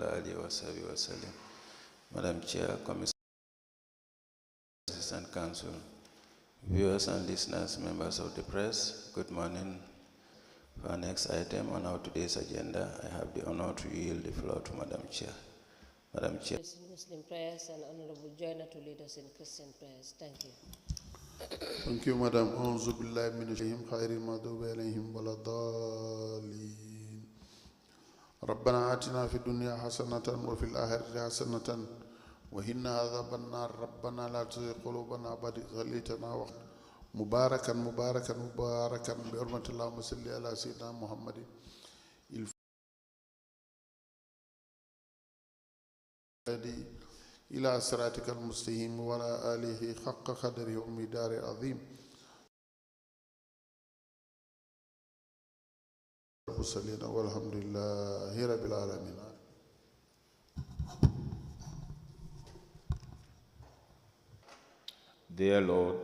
وعلى آله وصحبه وسلم. Madam Chair, Commissioner, Assistant Council, viewers and listeners, members of the press, good morning. For our next item on our today's agenda, I have the honor to yield the floor to Madam Chair. Madam Chair. Muslim prayers and Honorable Joiner to lead us in Christian prayers. Thank you. Thank you, Madam. أعوذ بالله من الشيطان خير المغضوب عليهم ولا الضالين. ربنا آتنا في الدنيا حسنة وفي الآخرة حسنة وقنا عذاب النار. ربنا لا تزغ قلوبنا بعد إذ هديتنا مباركا مباركا مباركا بحرمة اللهم صل على سيدنا محمد إلى صراطك المستقيم وعلى آله حق قدره ومقداره العظيم. والحمد لله رب العالمين. Dear Lord,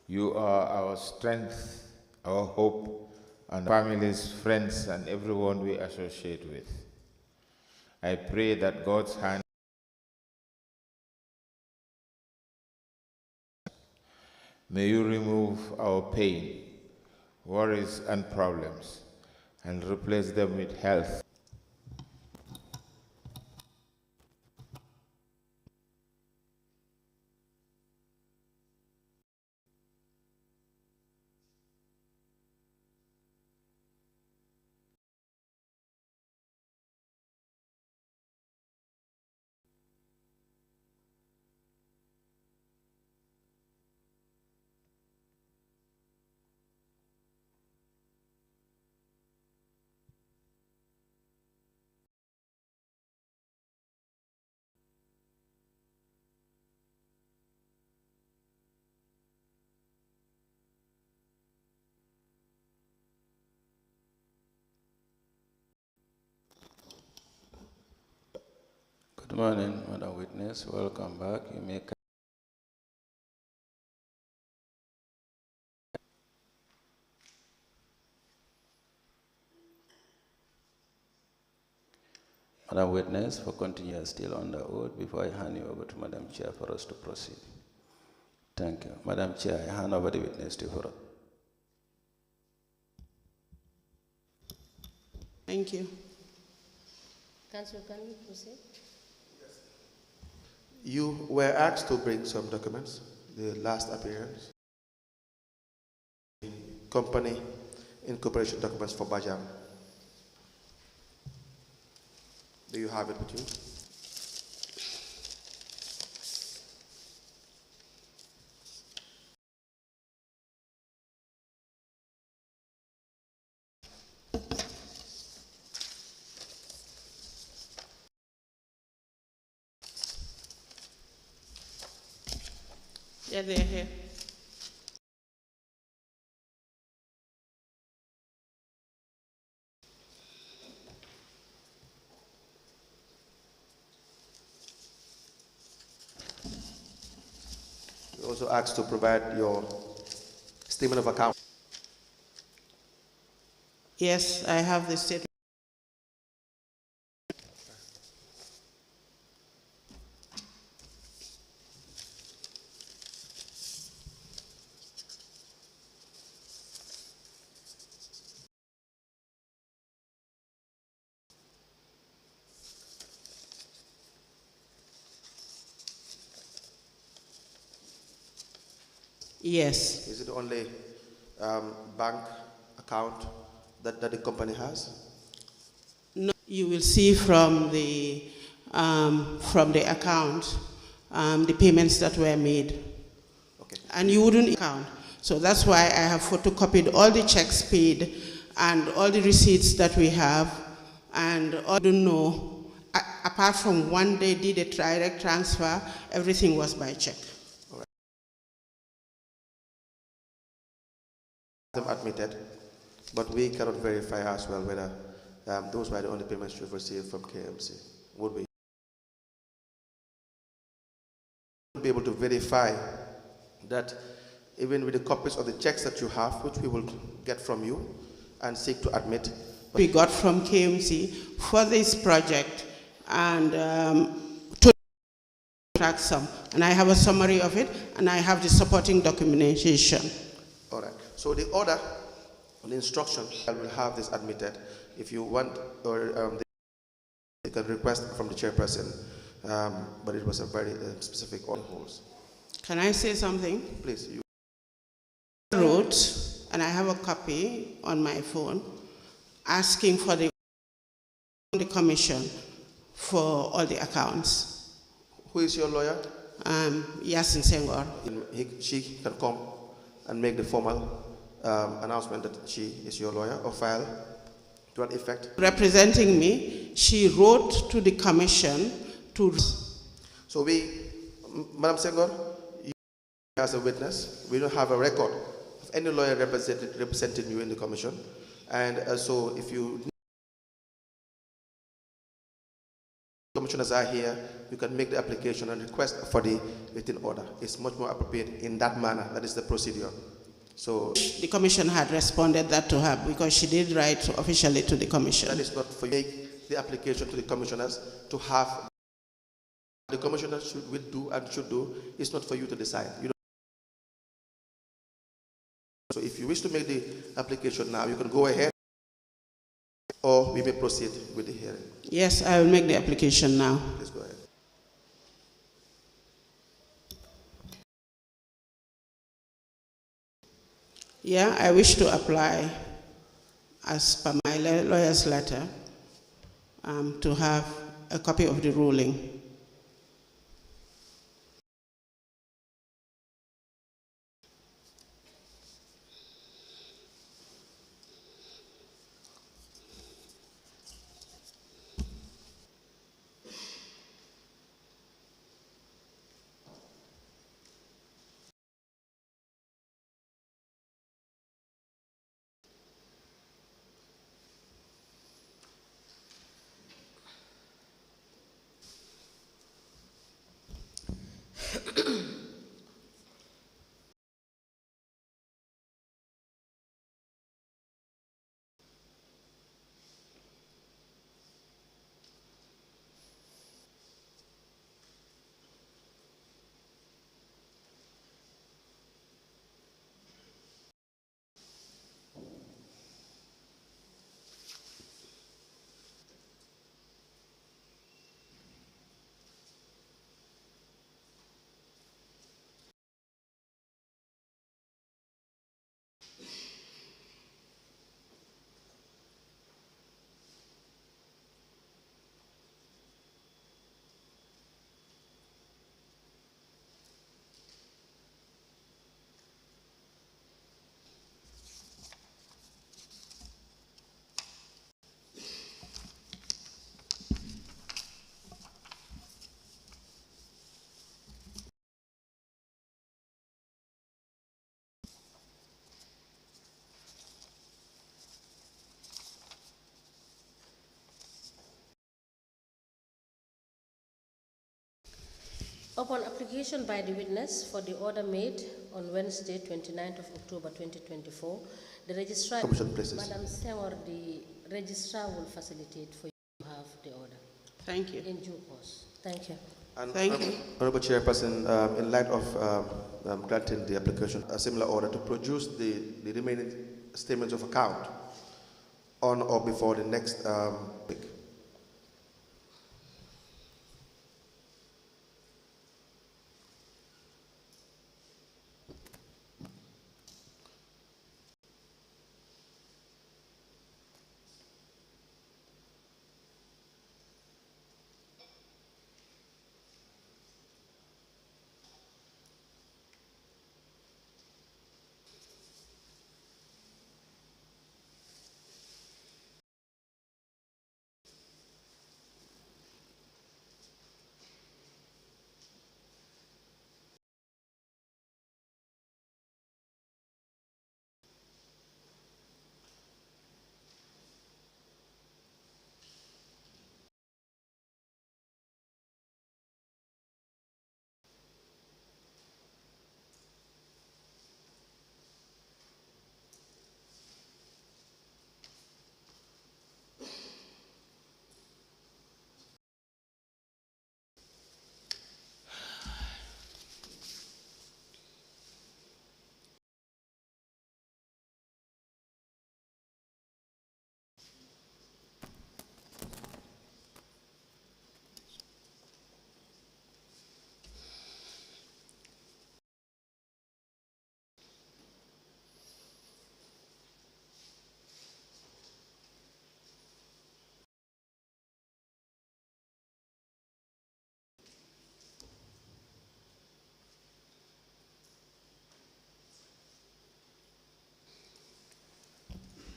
you are our strength, our hope, and families, friends, and everyone we associate with. I pray that God's hand may you remove our pain, worries, and problems, and replace them with health. Good morning, Madam Witness. Welcome back. You may. Madam Witness, for continuing still on the oath before I hand you over to Madam Chair for us to proceed. Thank you. Madam Chair, I hand over the witness to you. Thank you. Council, can we proceed? Yes. You were asked to bring some documents, the last appearance, company incorporation documents for Bajam. Do you have it with you? Yeah, they're here. You're also asked to provide your statement of account. Yes, I have the statement. Yes. Is it the only bank account that the company has? No, you will see from the account the payments that were made. Okay. And you wouldn't account. So that's why I have photocopied all the checks paid and all the receipts that we have, and all don't know. Apart from one day did a direct transfer, everything was by check. Them admitted, but we cannot verify as well whether those were the only payments you've received from KMC. Would we be able to verify that even with the copies of the checks that you have, which we will get from you and seek to admit, we got from KMC for this project and to track some. And I have a summary of it, and I have the supporting documentation. All right. So the order, the instruction, I will have this admitted. If you want, or you can request from the chairperson, but it was a very specific order. Can I say something? Please. You Wrote, and I have a copy on my phone, asking for the commission for all the accounts. Who is your lawyer? Yasin Senghor. She can come and make the formal announcement that she is your lawyer, or file to an effect. Representing me, she wrote to the commission to... So Madam Senghor, you as a witness, we don't have a record of any lawyer representing you in the commission. And so if you commissioners are here, you can make the application and request for the written order. It's much more appropriate in that manner. That is the procedure. So the commission had responded that to her because she did write officially to the commission. That is not for you to make the application to the commissioners to have. The commissioners will do and should do. It's not for you to decide. You don't. So if you wish to make the application now, you can go ahead, or we may proceed with the hearing. Yes, I will make the application now. Please go ahead. Yeah, I wish to apply, as per my lawyer's letter, to have a copy of the ruling. Upon application by the witness for the order made on Wednesday, 29th of October 2024, the registrar, Madam Senghor, the registrar will facilitate for you to have the order. Thank you. In due course. Thank you. And Thank you. Honorable Chairperson, in light of granting the application, a similar order to produce the remaining statements of account on or before the next week.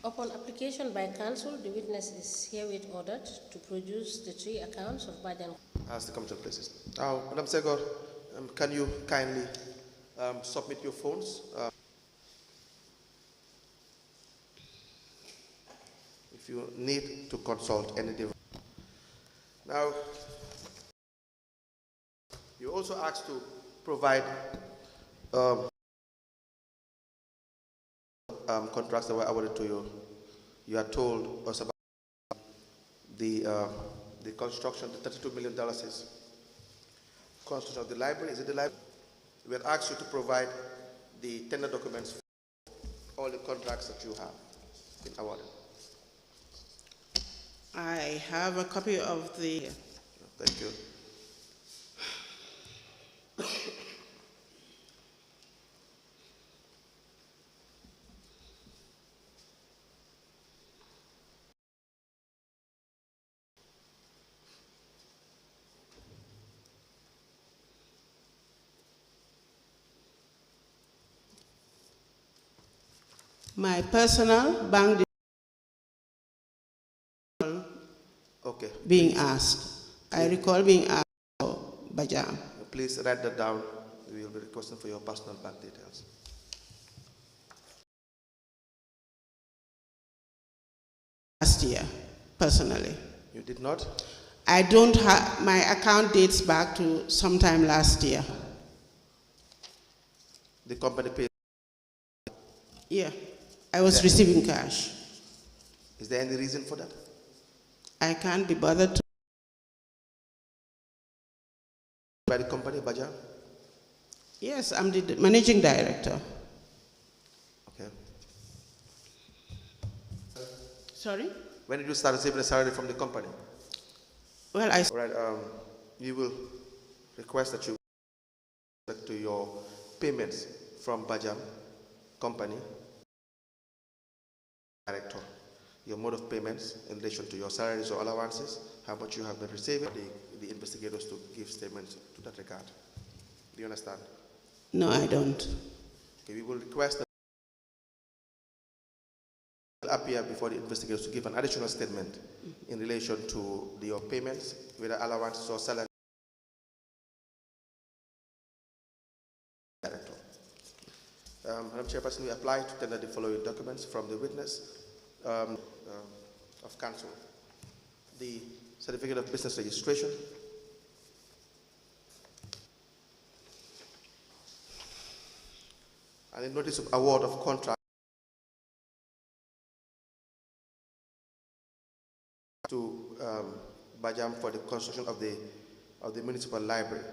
Upon application by counsel, the witness is herewith ordered to produce the 3 accounts of Bajang. As the commission places. Now, Madam Segor, can you kindly submit your phones? If you need to consult any device. Now, you also asked to provide contracts that were awarded to you. You are told us about the construction, the $32 million is construction of the library. Is it the library? We had asked you to provide the tender documents for all the contracts that you have been awarded. I have a copy of the... Thank you. My personal bank Okay. being asked. I recall being asked for Bajam. Please write that down. We will be requesting for your personal bank details. Last year, personally. You did not? I don't have, my account dates back to sometime last year. The company paid. Yeah, I was receiving cash. Is there any reason for that? I can't be bothered to. By the company, Baja? Yes, I'm the managing director. Okay. Sorry? When did you start receiving a salary from the company? Well, I... All right, we will request that you to your payments from Bajam company director, your mode of payments in relation to your salaries or allowances, how much you have been receiving, the investigators to give statements to that regard. Do you understand? No, I don't. Okay, we will request that appear before the investigators to give an additional statement in relation to your payments, whether allowances or salary. Director. Madam Chairperson, we apply to tender the following documents from the witness of counsel. The certificate of business registration, and the notice of award of contract to Bajam for the construction of the municipal library.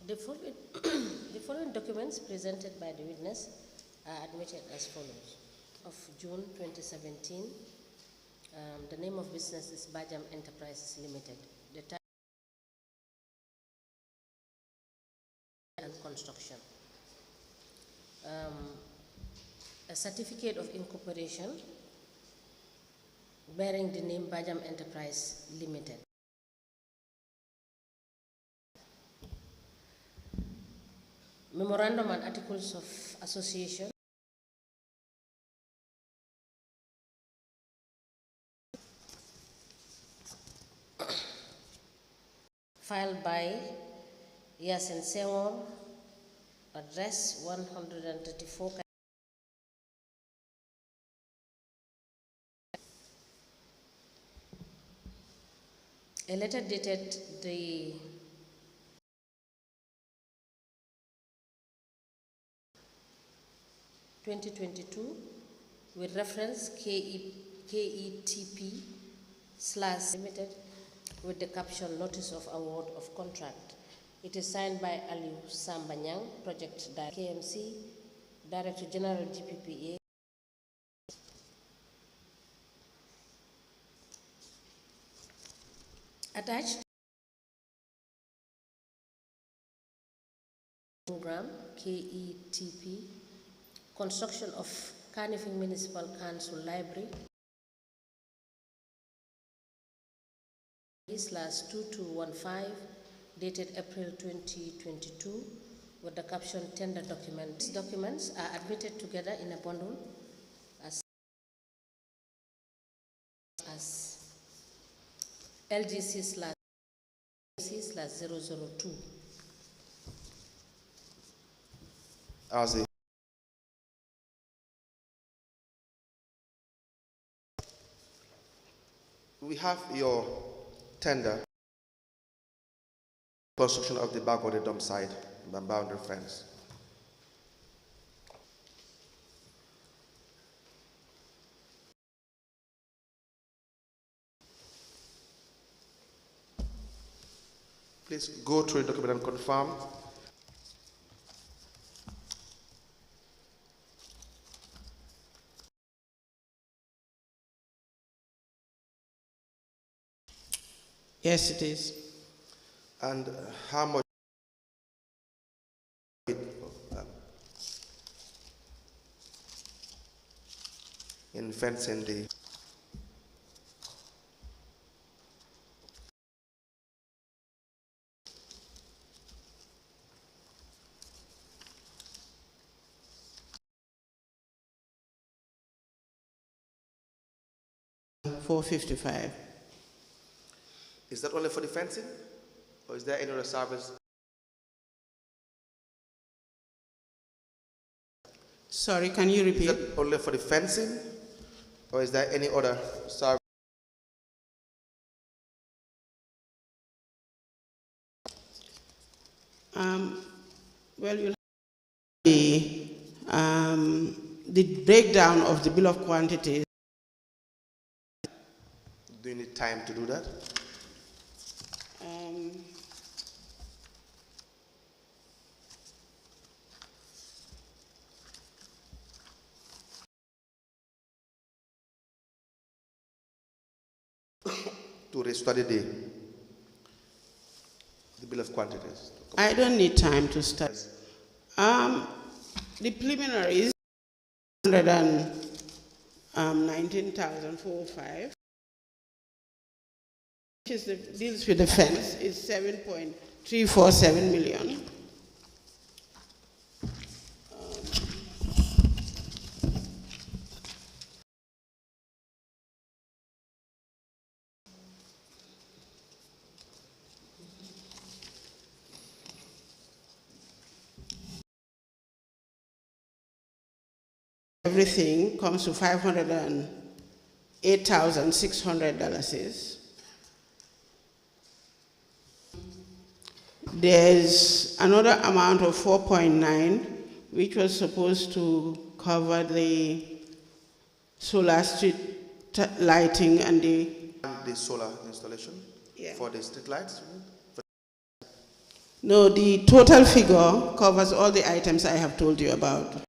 The following documents presented by the witness are admitted as follows. Of June 2017, the name of business is Bajam Enterprises Limited. The type and construction. A certificate of incorporation bearing the name Bajam Enterprise Limited. Memorandum and articles of association filed by Yasin Senghor, address 134. A letter dated the 2022 with reference KETP / Limited with the caption Notice of Award of Contract. It is signed by Aliu Sambanyang, Project Director, KMC, Director General GPPA. Attached program KETP, construction of Kanifing Municipal Council Library /2215 dated April 2022 with the caption tender document. These documents are admitted together in a bundle as LGC/002. As a we have your tender construction of the back of the dump site and boundary fence. Please go through the document and confirm. Yes, it is. And how much in fencing the $455. Is that only for the fencing, or is there any other service? Sorry, can you repeat? Is that only for the fencing, or is there any other service? Well, you'll have the breakdown of the bill of quantities. Do you need time to do that? To restudy the bill of quantities. I don't need time to study. The preliminary is 119,405. Which is the deals with the fence is 7.347 million. Everything comes to $508,600. There's another amount of 4.9, which was supposed to cover the solar street lighting and the solar installation for the street lights. No, the total figure covers all the items I have told you about.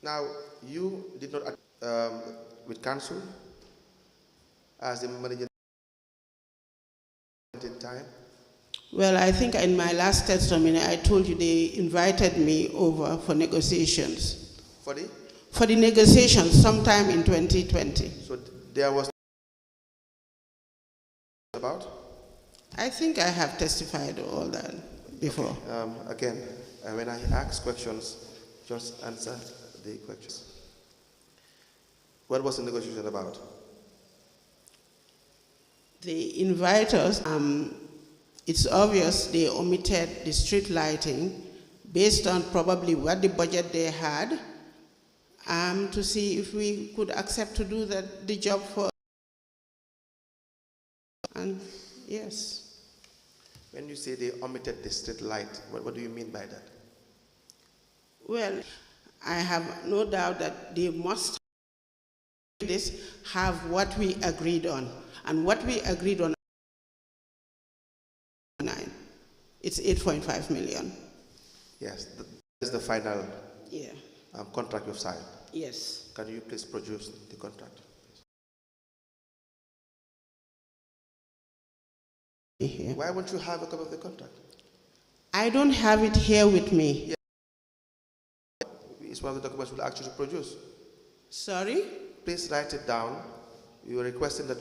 Now, you did not with council as the manager in time? Well, I think in my last testimony, I told you they invited me over for negotiations. For the? For the negotiations sometime in 2020. So there was about? I think I have testified all that before. Okay. Again, when I ask questions, just answer the questions. What was the negotiation about? The inviters, it's obvious they omitted the street lighting based on probably what the budget they had, to see if we could accept to do the job for. And yes. When you say they omitted the street light, what do you mean by that? Well, I have no doubt that they must have what we agreed on. And what we agreed on, it's 8.5 million. Yes, that is the final contract you've signed. Yes. Can you please produce the contract? Here. Why won't you have a copy of the contract? I don't have it here with me. Yeah. It's one of the documents we'll actually produce. Sorry? Please write it down. You are requesting that.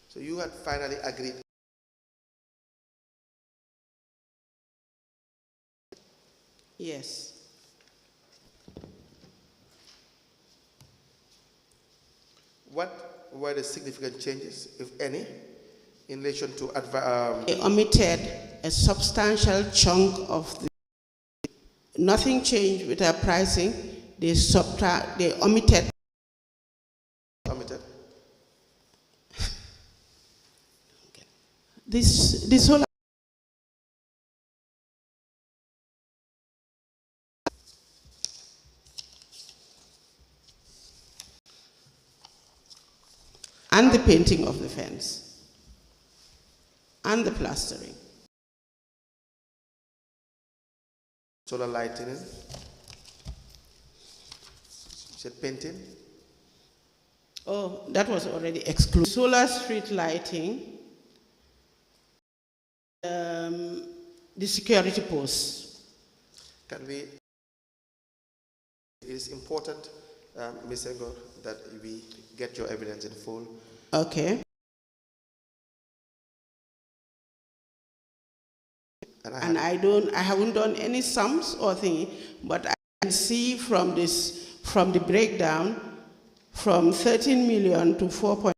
So you had finally agreed. Yes. What were the significant changes, if any, in relation to They omitted a substantial chunk of the. Nothing changed with our pricing. They omitted. Omitted. This whole. And the painting of the fence. And the plastering. Solar lighting. You said painting? Oh, that was already excluded. Solar street lighting. The security posts. Can we? It is important, Ms. Senghor, that we get your evidence in full. Okay. And I haven't done any sums or thing, but I can see from the breakdown, from 13 million to 4.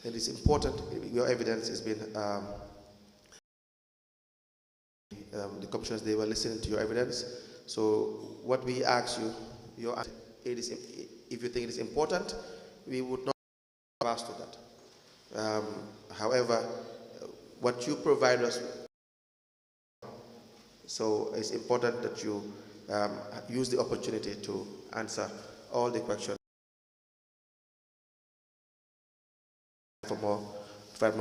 It is important. Your evidence has been. The commissioners, they were listening to your evidence. So what we ask you, if you think it is important, we would not pass to that. However, what you provide us, so it's important that you use the opportunity to answer all the questions for more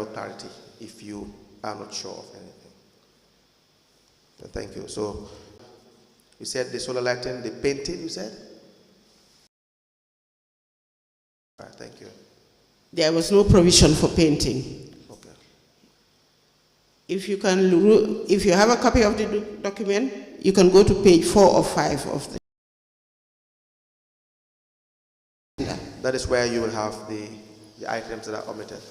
clarity if you are not sure of anything. Thank you. So, you said the solar lighting, the painting, you said? All right, thank you. There was no provision for painting. Okay. If you have a copy of the document, you can go to page 4 or 5 of the. That is where you will have the items that are omitted.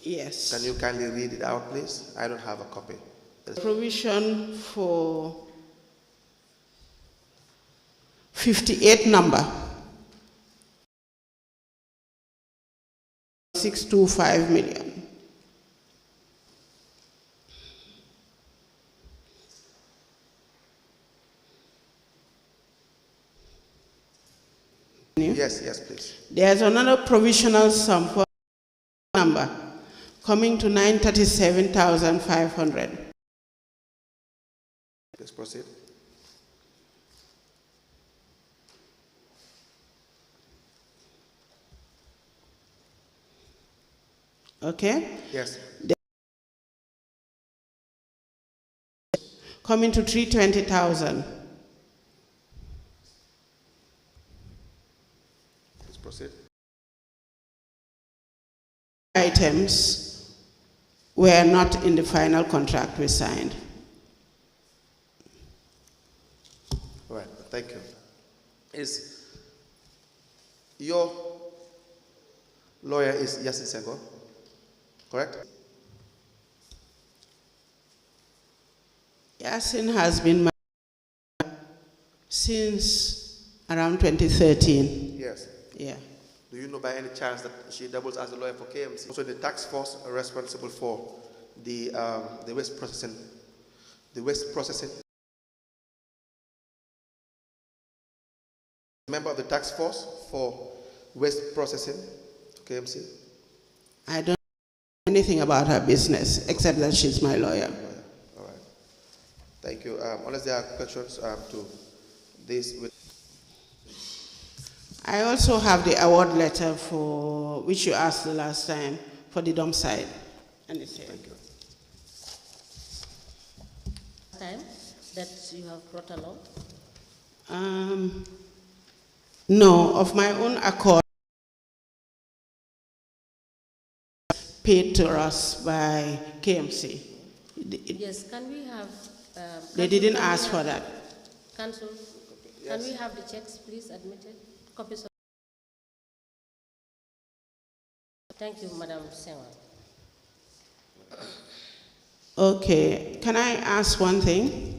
Yes. Can you kindly read it out, please? I don't have a copy. Provision for 58 number 625 million. Yes, please. There's another provisional sum for number coming to 937,500. Please proceed. Okay? Yes. Coming to 320,000. Please proceed. Items were not in the final contract we signed. All right, thank you. Is your lawyer is Yasin Senghor? correct? Yasin has been married since around 2013. Yes. Yeah. Do you know by any chance that she doubles as a lawyer for KMC? Also, the task force are responsible for the waste processing. The waste processing. Member of the task force for waste processing to KMC? I don't know anything about her business except that she's my lawyer. All right. Thank you. Unless there are questions to this. I also have the award letter for which you asked the last time for the dump site. And it's here. Thank you. Time that you have brought along? No, of my own accord, paid to us by KMC. Yes, can we have... They didn't ask for that. Council, can we have the checks, please, admitted? Copies of... Thank you, Madam Senghor. Okay, can I ask one thing?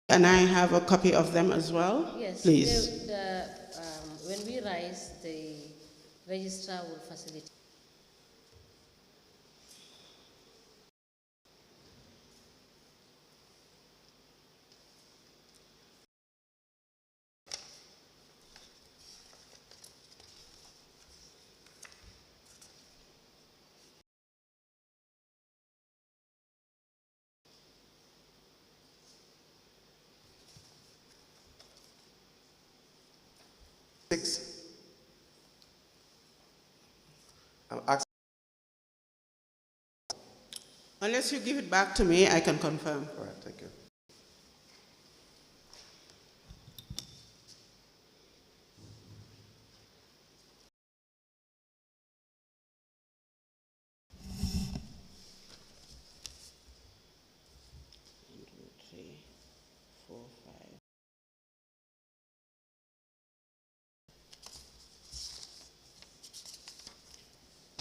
And I have a copy of them as well? Yes, please. When we rise, the registrar will facilitate. I'm asking. Unless you give it back to me, I can confirm. All right, thank you.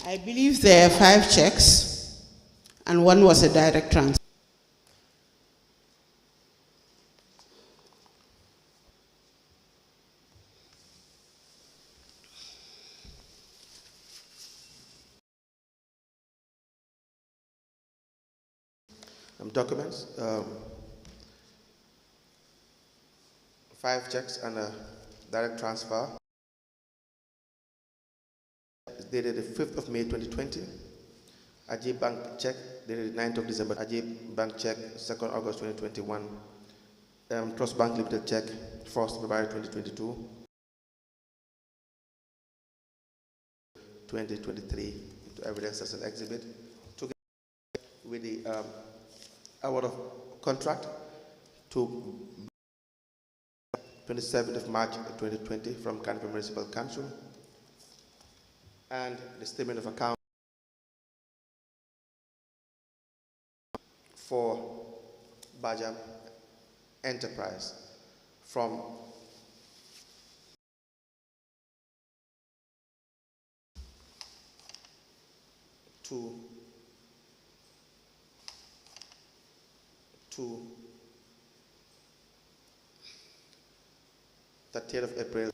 I believe there are 5 checks, and one was a direct transfer. Documents, 5 checks and a direct transfer. Dated the 5th of May 2020. Ajib Bank check dated the 9th of December. Ajib Bank check 2nd August 2021. Trust Bank Limited check 1st February 2022. 2023 to evidence as an exhibit. Together with the award of contract to 27th of March 2020 from Kanifing Municipal Council, and the statement of account for Bajam Enterprise from to 30th of April.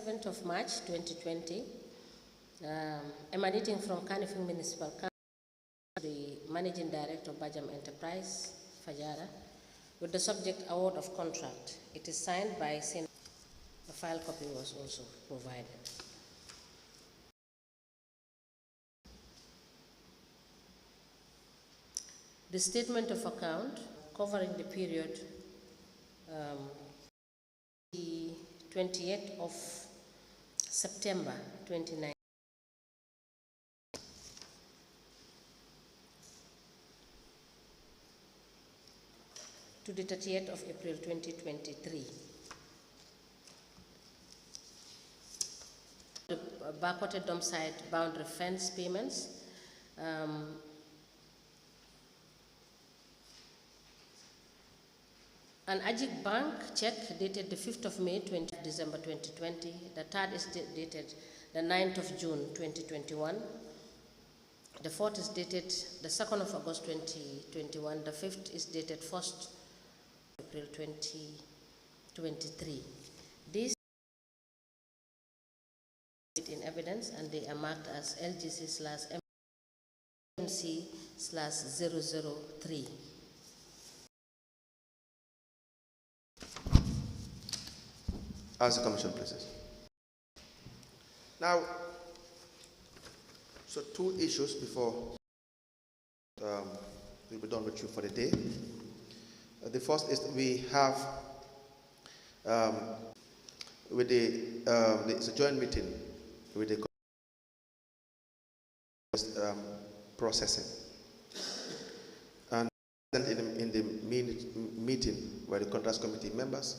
7th of March 2020, emanating from Kanifing Municipal Council, the Managing Director of Bajam Enterprise, Fajara, with the subject award of contract. It is signed by Senator. A file copy was also provided. The statement of account covering the period the 28th of September 2019 to the 30th of April 2023. The Bakote dump site boundary fence payments. An Ajik Bank check dated the 5th of May, December 2020. The third is dated the 9th of June 2021. The fourth is dated the 2nd of August 2021. The fifth is dated 1st April 2023. These in evidence and they are marked as LGC/MC/003. As the Commission places. Now, so two issues before we'll be done with you for the day. The first is we have it's a joint meeting with the processing, and in the meeting where the contracts committee members,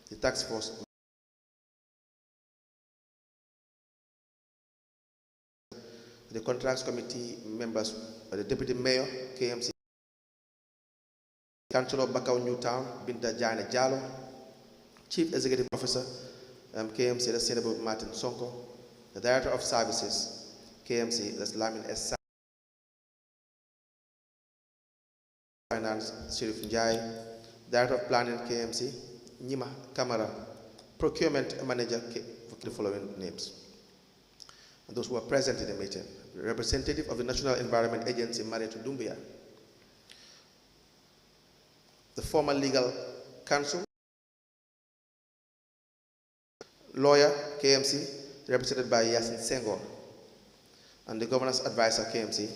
the task force, the contracts committee members, the deputy mayor, KMC, Councillor Bakau Newtown, Binta Jane Jalo, Chief Executive Officer, KMC, that's Senator Martin Sonko, the Director of Services, KMC, that's Lamin S. Finance, Sheriff Njai, Director of Planning, KMC, Nima Kamara, Procurement Manager, the following names. And those who are present in the meeting: representative of the National Environment Agency, Mariatu Dumbia, the former legal counsel, lawyer, KMC, represented by Yasin Senghor, and the governance advisor, KMC,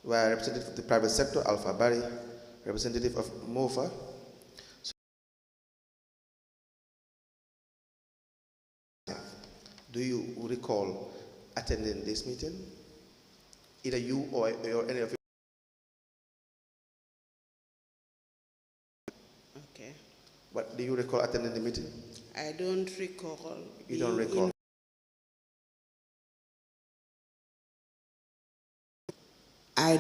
where representative of the private sector, Alpha Barry, representative of MOFA. Do you recall attending this meeting? Either you or any of you? Okay. But do you recall attending the meeting? I don't recall. You don't recall? I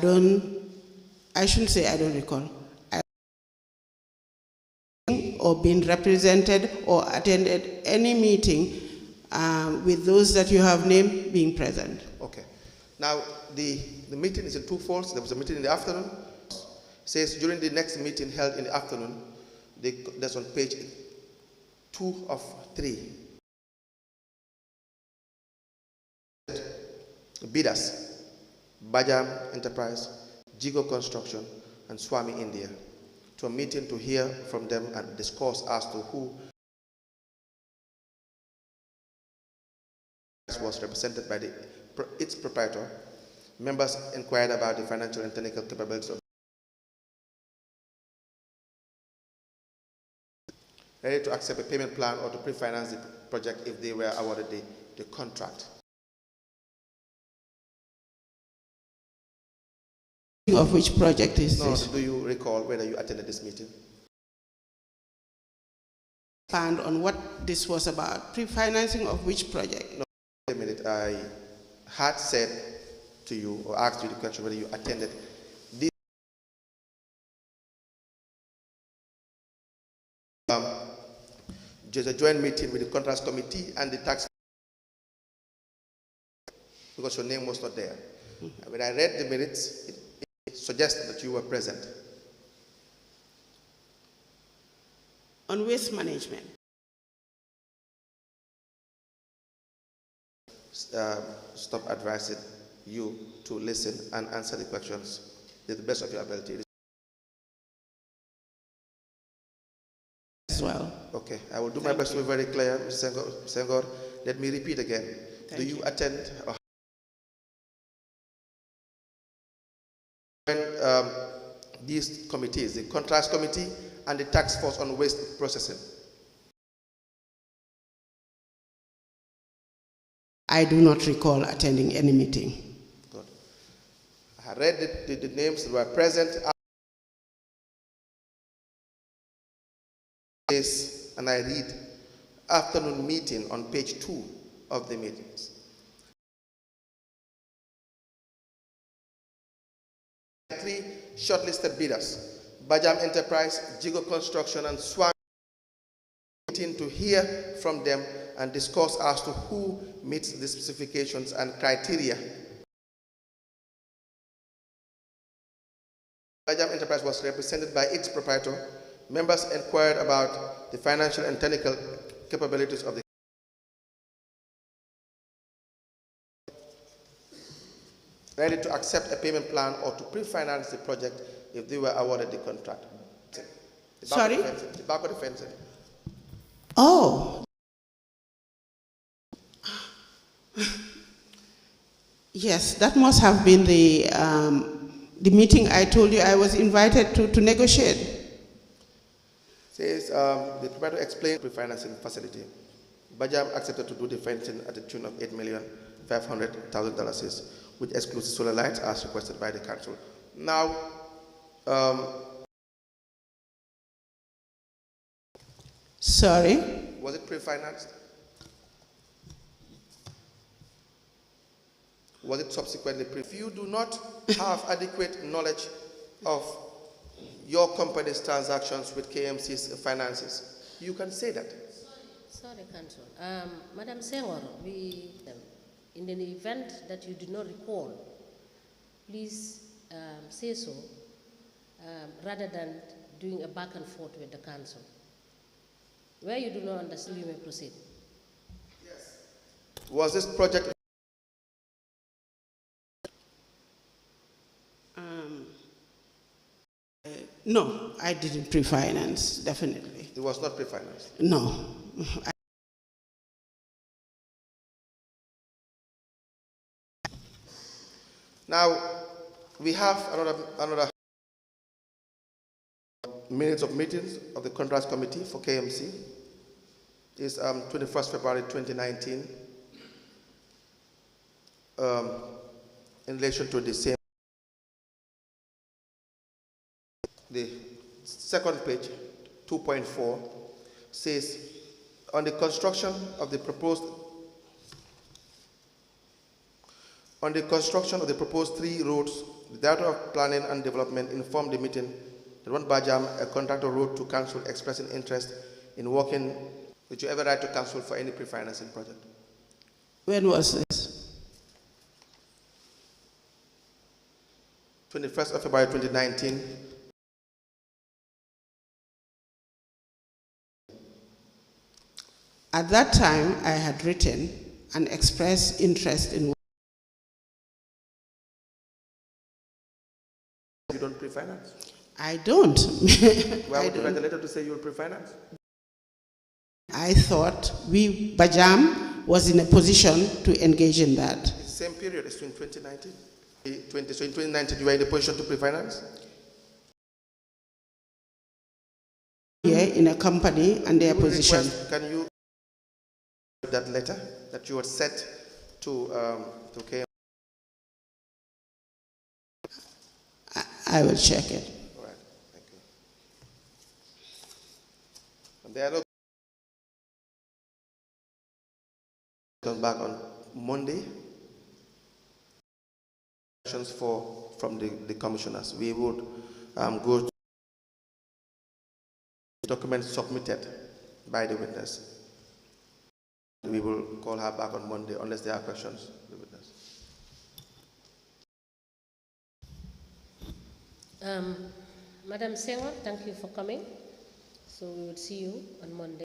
shouldn't say I don't recall. Or been represented or attended any meeting with those that you have named being present. Okay. Now, the meeting is in two folds. There was a meeting in the afternoon. It says during the next meeting held in the afternoon, that's on page 2 of 3. Bidders, Bajam Enterprise, Jigo Construction, and Swami India, to a meeting to hear from them and discuss as to who was represented by its proprietor. Members inquired about the financial and technical capabilities of ready to accept a payment plan or to pre-finance the project if they were awarded the contract. Of which project is this? Do you recall whether you attended this meeting? Expand on what this was about. Pre-financing of which project? No, wait a minute. I had said to you or asked you the question whether you attended this. There's a joint meeting with the contracts committee and the tax, because your name was not there. When I read the minutes, it suggested that you were present. on waste management. Stop advising you to listen and answer the questions to the best of your ability. As well. Okay, I will do my best to be very clear, Mr. Senghor. Let me repeat again. Do you attend or these committees, the Contracts Committee and the Task Force on Waste Processing? I do not recall attending any meeting. Good. I read the names that were present. And I read afternoon meeting on page 2 of the meetings. 3 shortlisted bidders, Bajam Enterprise, Jigo Construction, and Swami, meeting to hear from them and discuss as to who meets the specifications and criteria. Bajam Enterprise was represented by its proprietor. Members inquired about the financial and technical capabilities of the ready to accept a payment plan or to pre-finance the project if they were awarded the contract. Sorry? The back of the fence. Oh. Yes, that must have been the meeting I told you I was invited to negotiate. Says the provider explained pre-financing facility. Bajam accepted to do the fencing at the tune of $8,500,000, which excludes solar lights as requested by the council. Now, sorry? Was it pre-financed? Was it subsequently If you do not have adequate knowledge of your company's transactions with KMC's finances, you can say that. Sorry, Council. Madam Senghor, in the event that you do not recall, please say so, rather than doing a back and forth with the Council. Where you do not understand, you may proceed. Yes. Was this project? No, I didn't pre-finance, definitely. It was not pre-financed? No. Now, we have another minutes of meetings of the Contracts Committee for KMC. It's 21st February 2019. In relation to the same. The second page, 2.4, says, on the construction of the proposed 3 roads, the Director of Planning and Development informed the meeting that one Bajam, a contractor, wrote to council expressing interest in working. Did you ever write to council for any pre-financing project? When was this? 21st of February 2019. At that time, I had written and expressed interest in. You don't pre-finance? I don't. Why would you write a letter to say you will pre-finance? I thought Bajam was in a position to engage in that. It's the same period, it's in 2019. So in 2019, you were in a position to pre-finance? Yeah, in a company and their position. Can you that letter that you had sent to KM? I will check it. All right, thank you. And they are come back on Monday. From the commissioners. We would go to documents submitted by the witness. We will call her back on Monday unless there are questions. The witness. Madam Senghor, thank you for coming. So we would see you on Monday.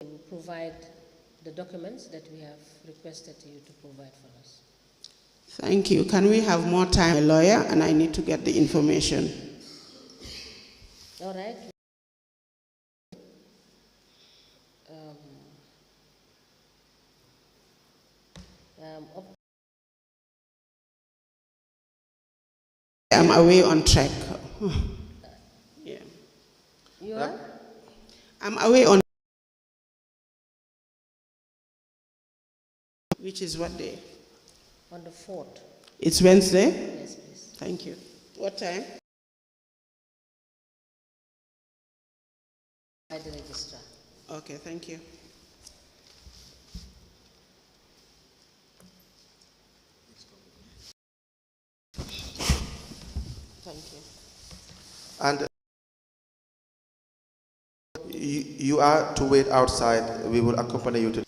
You provide the documents that we have requested you to provide for us. Thank you. Can we have more time? A lawyer, and I need to get the information. All right. I'm away on track. Yeah. You are? I'm away on, which is what day? On the 4th. It's Wednesday? Yes, please. Thank you. What time? By the registrar. Okay, thank you. Thank you. And you are to wait outside. We will accompany you to.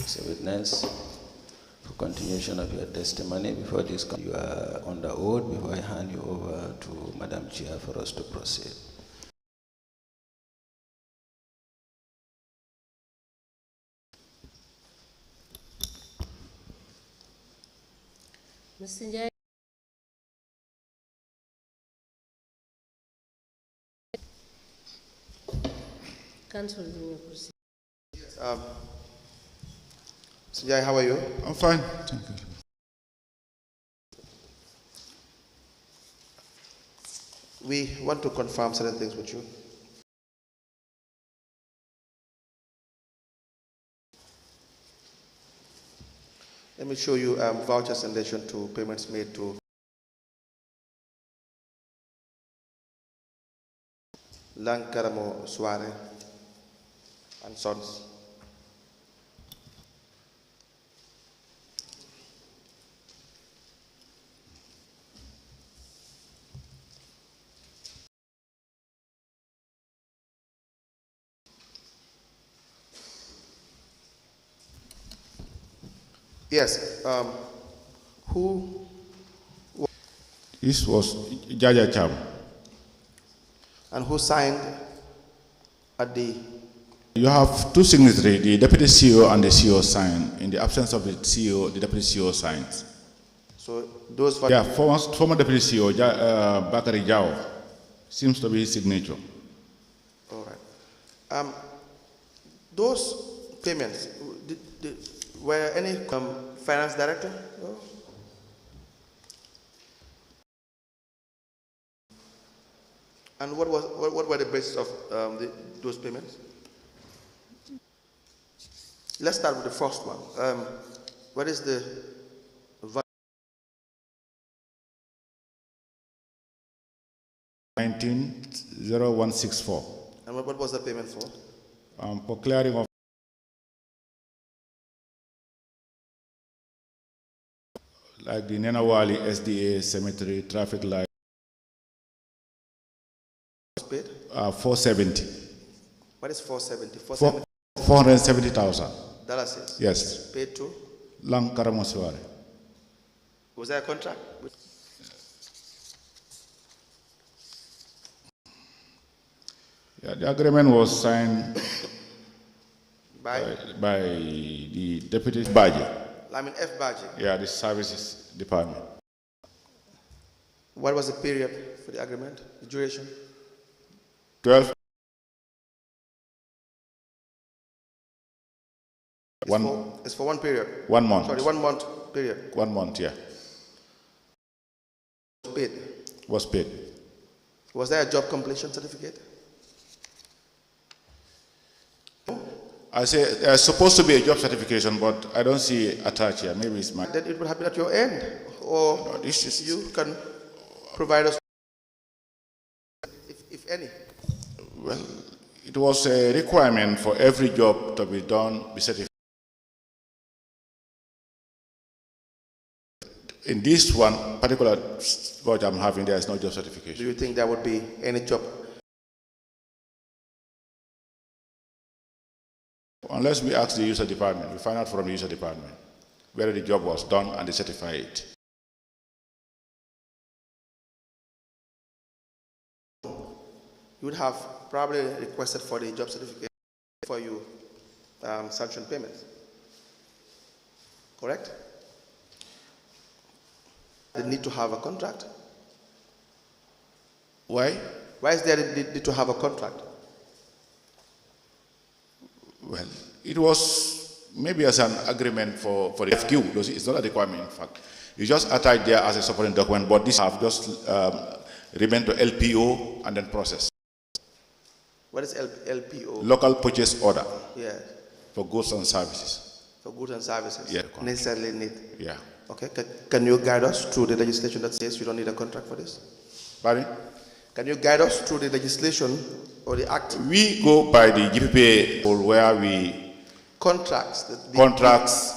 So witness, for continuation of your testimony before this, you are on the oath before I hand you over to Madam Chair for us to proceed. Mr. Njai. Council, you may proceed. Sanjay, how are you? I'm fine. Thank you. We want to confirm certain things with you. Let me show you vouchers in relation to payments made to Lankaramo Suare and Sons. Yes. Who? This was Jaja Cham. And who signed at the? You have two signatories, the Deputy CEO and the CEO sign. In the absence of the CEO, the Deputy CEO signs. So those. Yeah, former Deputy CEO Bakari Jao seems to be his signature. All right. Those payments, were any finance director? No? And what were the basis of those payments? Let's start with the first one. What is the 190164. And what was the payment for? For clearing of like the Nenawali SDA cemetery traffic light. Paid? 470. What is 470? 470,000. Dollars. Yes. Paid to? Lankaramo Suare. Was there a contract? Yeah, the agreement was signed by the Deputy Baji. Lamin F. Baji. Yeah, the services department. What was the period for the agreement, the duration? 12. It's for 1 period. 1 month. Sorry, 1 month period. 1 month, yeah. Paid. Was paid. Was there a job completion certificate? I say there's supposed to be a job certification, but I don't see it attached here. Maybe it's my. Then it would have been at your end, or No, this is. you can provide us, if any. Well, it was a requirement for every job to be done, be certified. In this one particular voucher I'm having, there is no job Do certification. you think there would be any job? Unless we ask the user department, we find out from the user department whether the job was done and they certify it. You would have probably requested for the job certificate for you sanction payments. Correct? They need to have a contract. Why? Why is there the need to have a contract? Well, it was maybe as an agreement for the FQ. It's not a requirement, in fact. You just attach there as a supporting document, but this have just remained to LPO and then process. What is LPO? Local purchase order Yeah, for goods and services. for goods and services. Yeah. Necessarily need. Yeah. Okay, can you guide us through the legislation that says you don't need a contract for this? Pardon? Can you guide us through the legislation or the act? We go by the GPPA where we Contracts. contracts.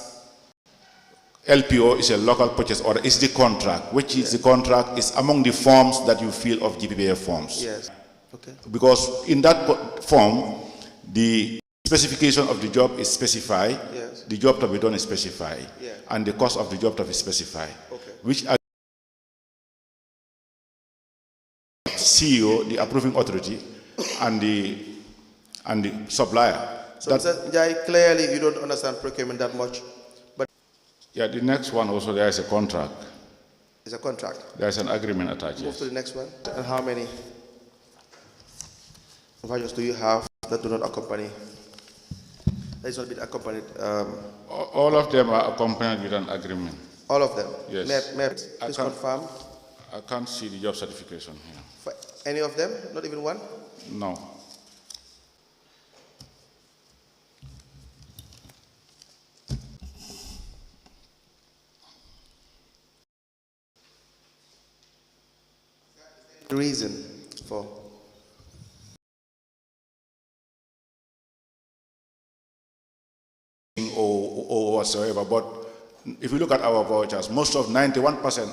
LPO is a local purchase order. It's the contract. Which is the contract? Is among the forms that you fill of GPPA forms. Yes. Okay. Because in that form, the specification of the job is specified. Yes. The job to be done is specified. Yeah. And the cost of the job to be specified. Okay. Which CEO, the approving authority, and the supplier. So, Mr. Njai, clearly you don't understand procurement that much, but Yeah, the next one also there is a contract. it's a contract. There is an agreement attached. Move Yes. to the next one. And how many vouchers do you have that do not accompany? That is not been accompanied. All of them are accompanied with an agreement. All of them. Yes. May I I please can't- confirm I can't see the job certification here. for any of them? Not even one. No. The reason for Or whatsoever, but if you look at our vouchers, most of 91%.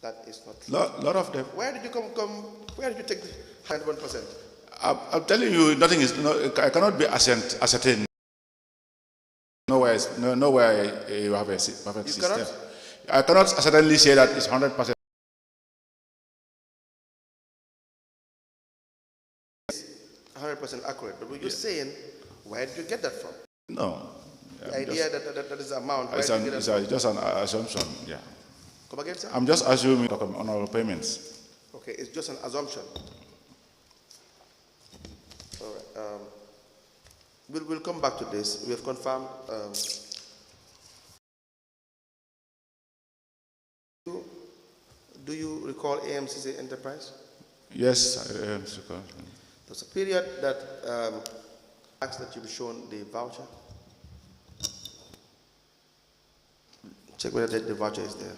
that is not true. Lot of them. Where did you where did you take the 101%? I'm telling you, nothing is. I cannot be ascertained. Nowhere you have a perfect You system. cannot? I cannot certainly say that it's 100%. 100% accurate. But you're saying, where did you get that from? No. The idea that is the amount. Where It's, did you get that from? just an assumption. Yeah. Come again, sir? I'm just assuming on our payments. Okay, it's just an assumption. All right. We'll come back to this. We have confirmed. Do you recall AMCC Enterprise? Yes, I am. There's a period that asked that you be shown the voucher. Check whether the voucher is there.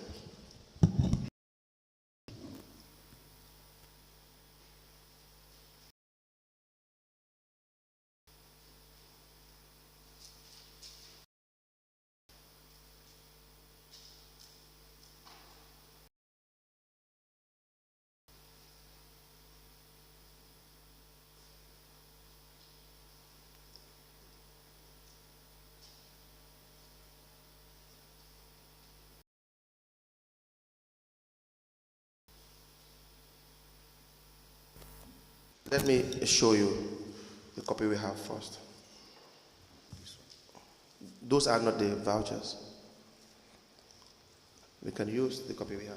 Let me show you the copy we have first. Those are not the vouchers. We can use the copy we have.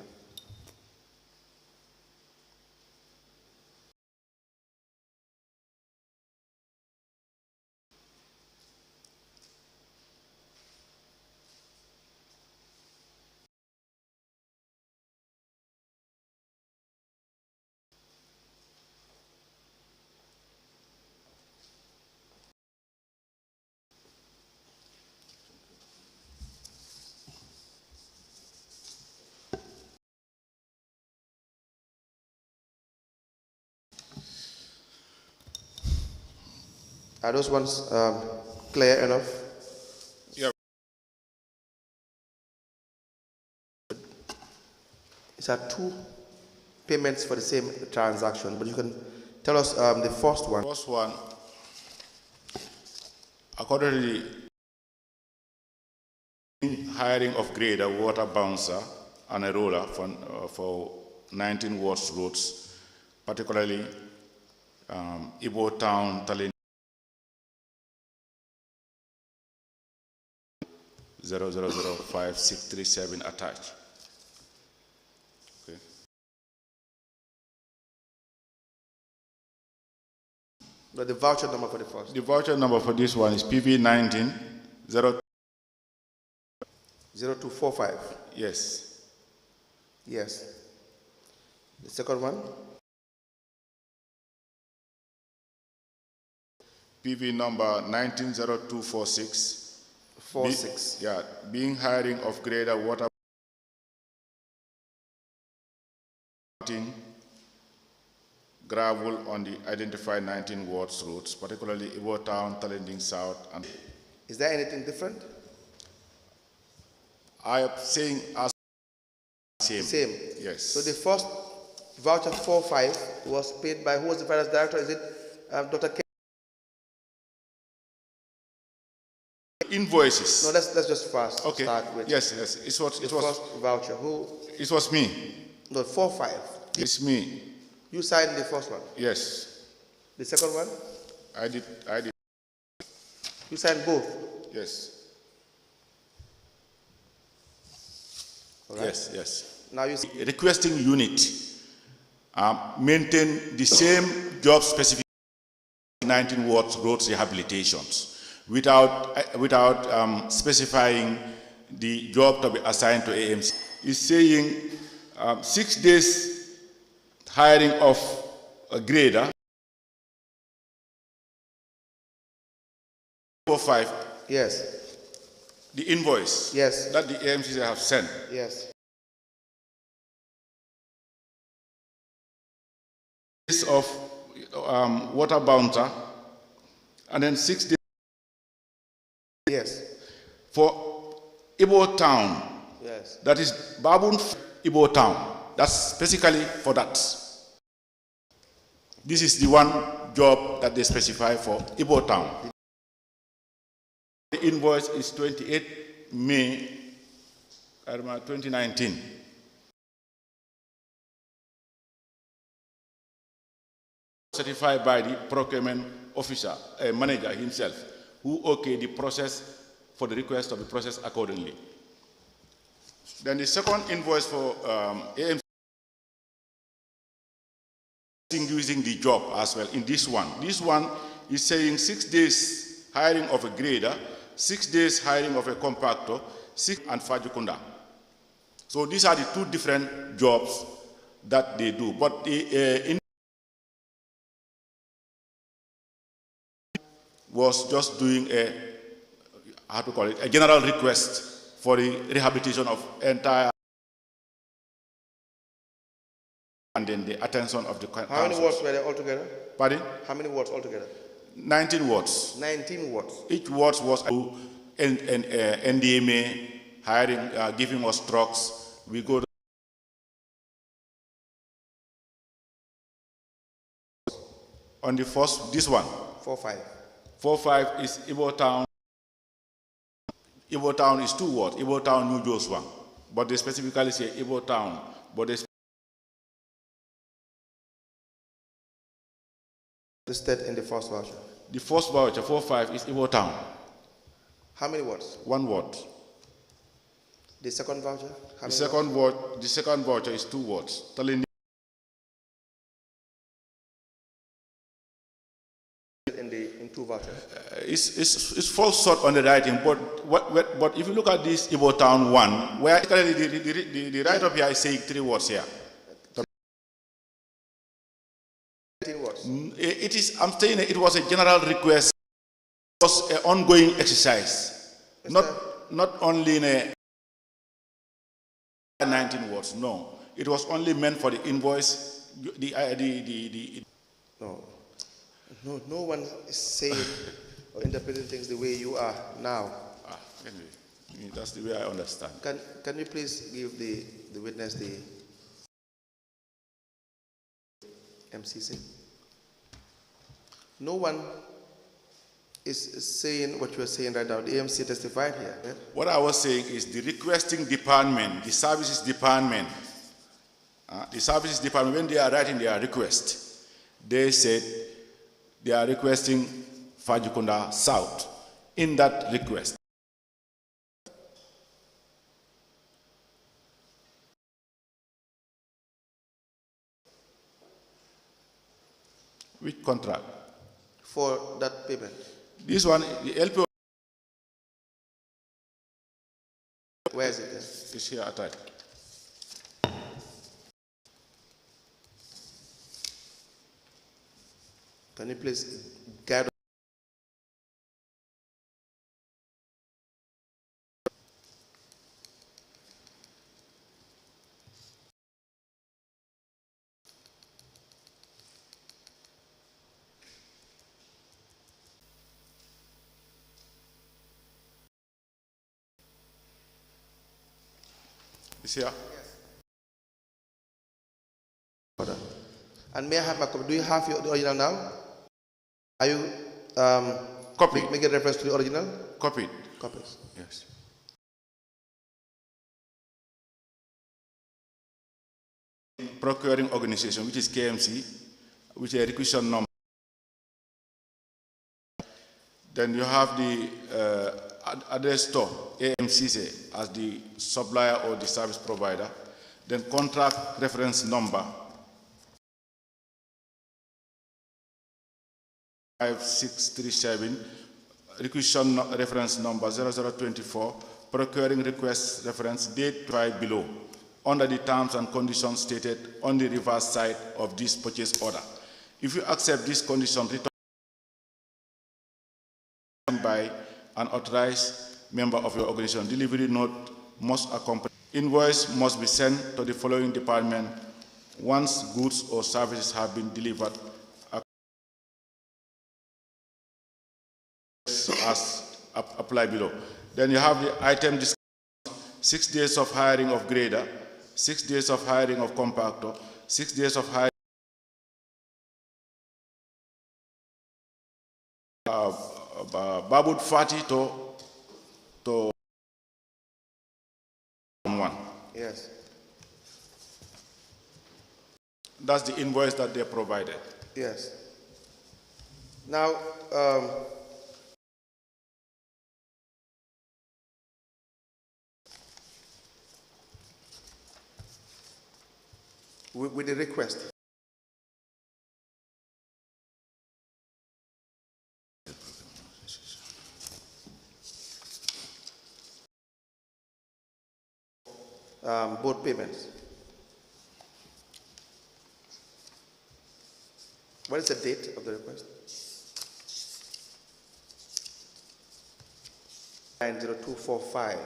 Are those ones clear enough? Yeah. These are two payments for the same transaction, but you can tell us the first one. First one, according to the hiring of grader, water bouncer, and a roller for 19 wards roads, particularly Ibo Town, Tallinn, 0005-637 attached. Okay. But the voucher number for the first. The voucher number for this one is PV19 0245. Yes. Yes. The second one. PV number 190246. 46. Being hiring of grader water gravel on the identified 19 wards roads, particularly Ibo Town, Tallinn South. And is there anything different? I am saying as same. Same. Yes. So the first voucher 45 was paid by, who was the finance director? Is it Dr. K? Invoices. No, let's just fast Okay. start with. Yes. It was first voucher. Who? It was me. No, 45. It's me. You signed the first one. Yes. The second one? I did. You signed both. Yes. All right. Yes. Now you Requesting unit maintain the same job specific 19 wards roads rehabilitations without specifying the job to be assigned to AMC. It's saying 6 days hiring of a grader. 45. Yes. The invoice. Yes. That the AMCs have sent. Yes. Of water bouncer, and then 6 days. Yes. For Ibo Town. Yes. That is Babun Ibo Town. That's specifically for that. This is the one job that they specify for Ibo Town. The invoice is 28 May 2019. Certified by the procurement officer, manager himself, who okayed the process for the request to be processed accordingly. Then the second invoice for AMC using the job as well in this one. This one is saying 6 days hiring of a grader, 6 days hiring of a compactor, 6 and Fajukunda. So these are the two different jobs that they do. But the was just doing a general request for the rehabilitation of entire and then the attention of the council. How many wards were there altogether? Pardon? How many wards altogether? 19 wards. 19 wards. Each ward was NDMA hiring, giving us trucks. We go on the first, this one. 45. 45 is Ibo Town. Ibo Town is 2 wards. Ibo Town, New Joshua. But they specifically say Ibo Town. But they listed in the first voucher. The first voucher, 45, is Ibo Town. How many wards? 1 ward. The second voucher? How The many wards? the second voucher is 2 wards. Telling in 2 vouchers. It's false short on the writing, but if you look at this Ibo Town 1, where the right up here is saying 3 wards here. 18 wards. It is, I'm saying it was a general request. It was an ongoing exercise. Not only in a 19 wards, no. It was only meant for the invoice, No one is saying or interpreting things the way you are now. Anyway, that's the way I understand. Can you please give the witness the MCC? No one is saying what you are saying right now. The AMC testified here. Yeah? What I was saying is the requesting department, the services department, when they are writing their request, they said they are requesting Fajikunda South. In that request, which contract? For that payment. This one, the LPO. Where is it? It's here at right. Can you please guide? It's here. Yes. And may I have my copy? Do you have the original now? Are you making reference to the original? Copied. Copies. Yes. Procuring organization, which is KMC, which is a requisition number. Then you have the address store, AMCC, as the supplier or the service provider. Then contract reference number, 5637, requisition reference number 0024, procuring request reference, date right below, under the terms and conditions stated on the reverse side of this purchase order. If you accept this condition, return by an authorized member of your organization. Delivery note must accompany. Invoice must be sent to the following department once goods or services have been delivered as applied below. Then you have the item discount, 6 days of hiring of grader, 6 days of hiring of compactor, 6 days of hiring Babud Fati to 1. Yes. That's the invoice that they provided. Yes. Now, with the request. Both payments. What is the date of the request? 90245.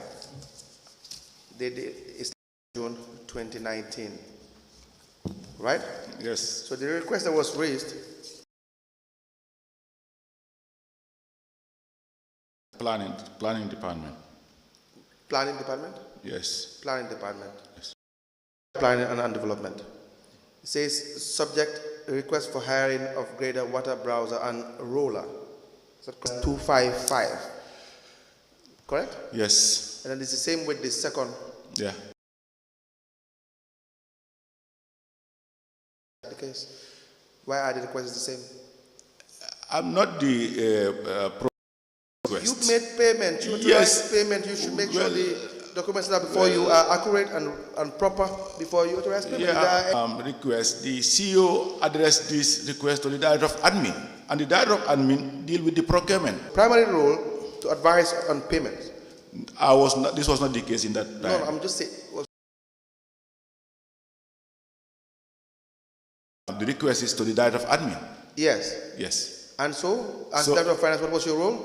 The date is June 2019. Right? Yes. So the request that was raised. Planning department. Planning department? Yes. Planning department. Yes. Planning and development. It says subject request for hiring of grader, water browser, and roller. So 255. Correct? Yes. And then it's the same with the second. Yeah. The case. Why are the requests the same? I'm not the request. You've made payment. You Yes. payment. You should make sure the documents that are before you are accurate and proper before you authorize payment. Yeah, request. The CEO addressed this request to the Director of Admin, and the Director of Admin deal with the procurement. Primary role to advise on payment. This was not the case in that time. No, I'm just saying. The request is to the Director of Admin. Yes. Yes. And so, as Director of Finance, what was your role?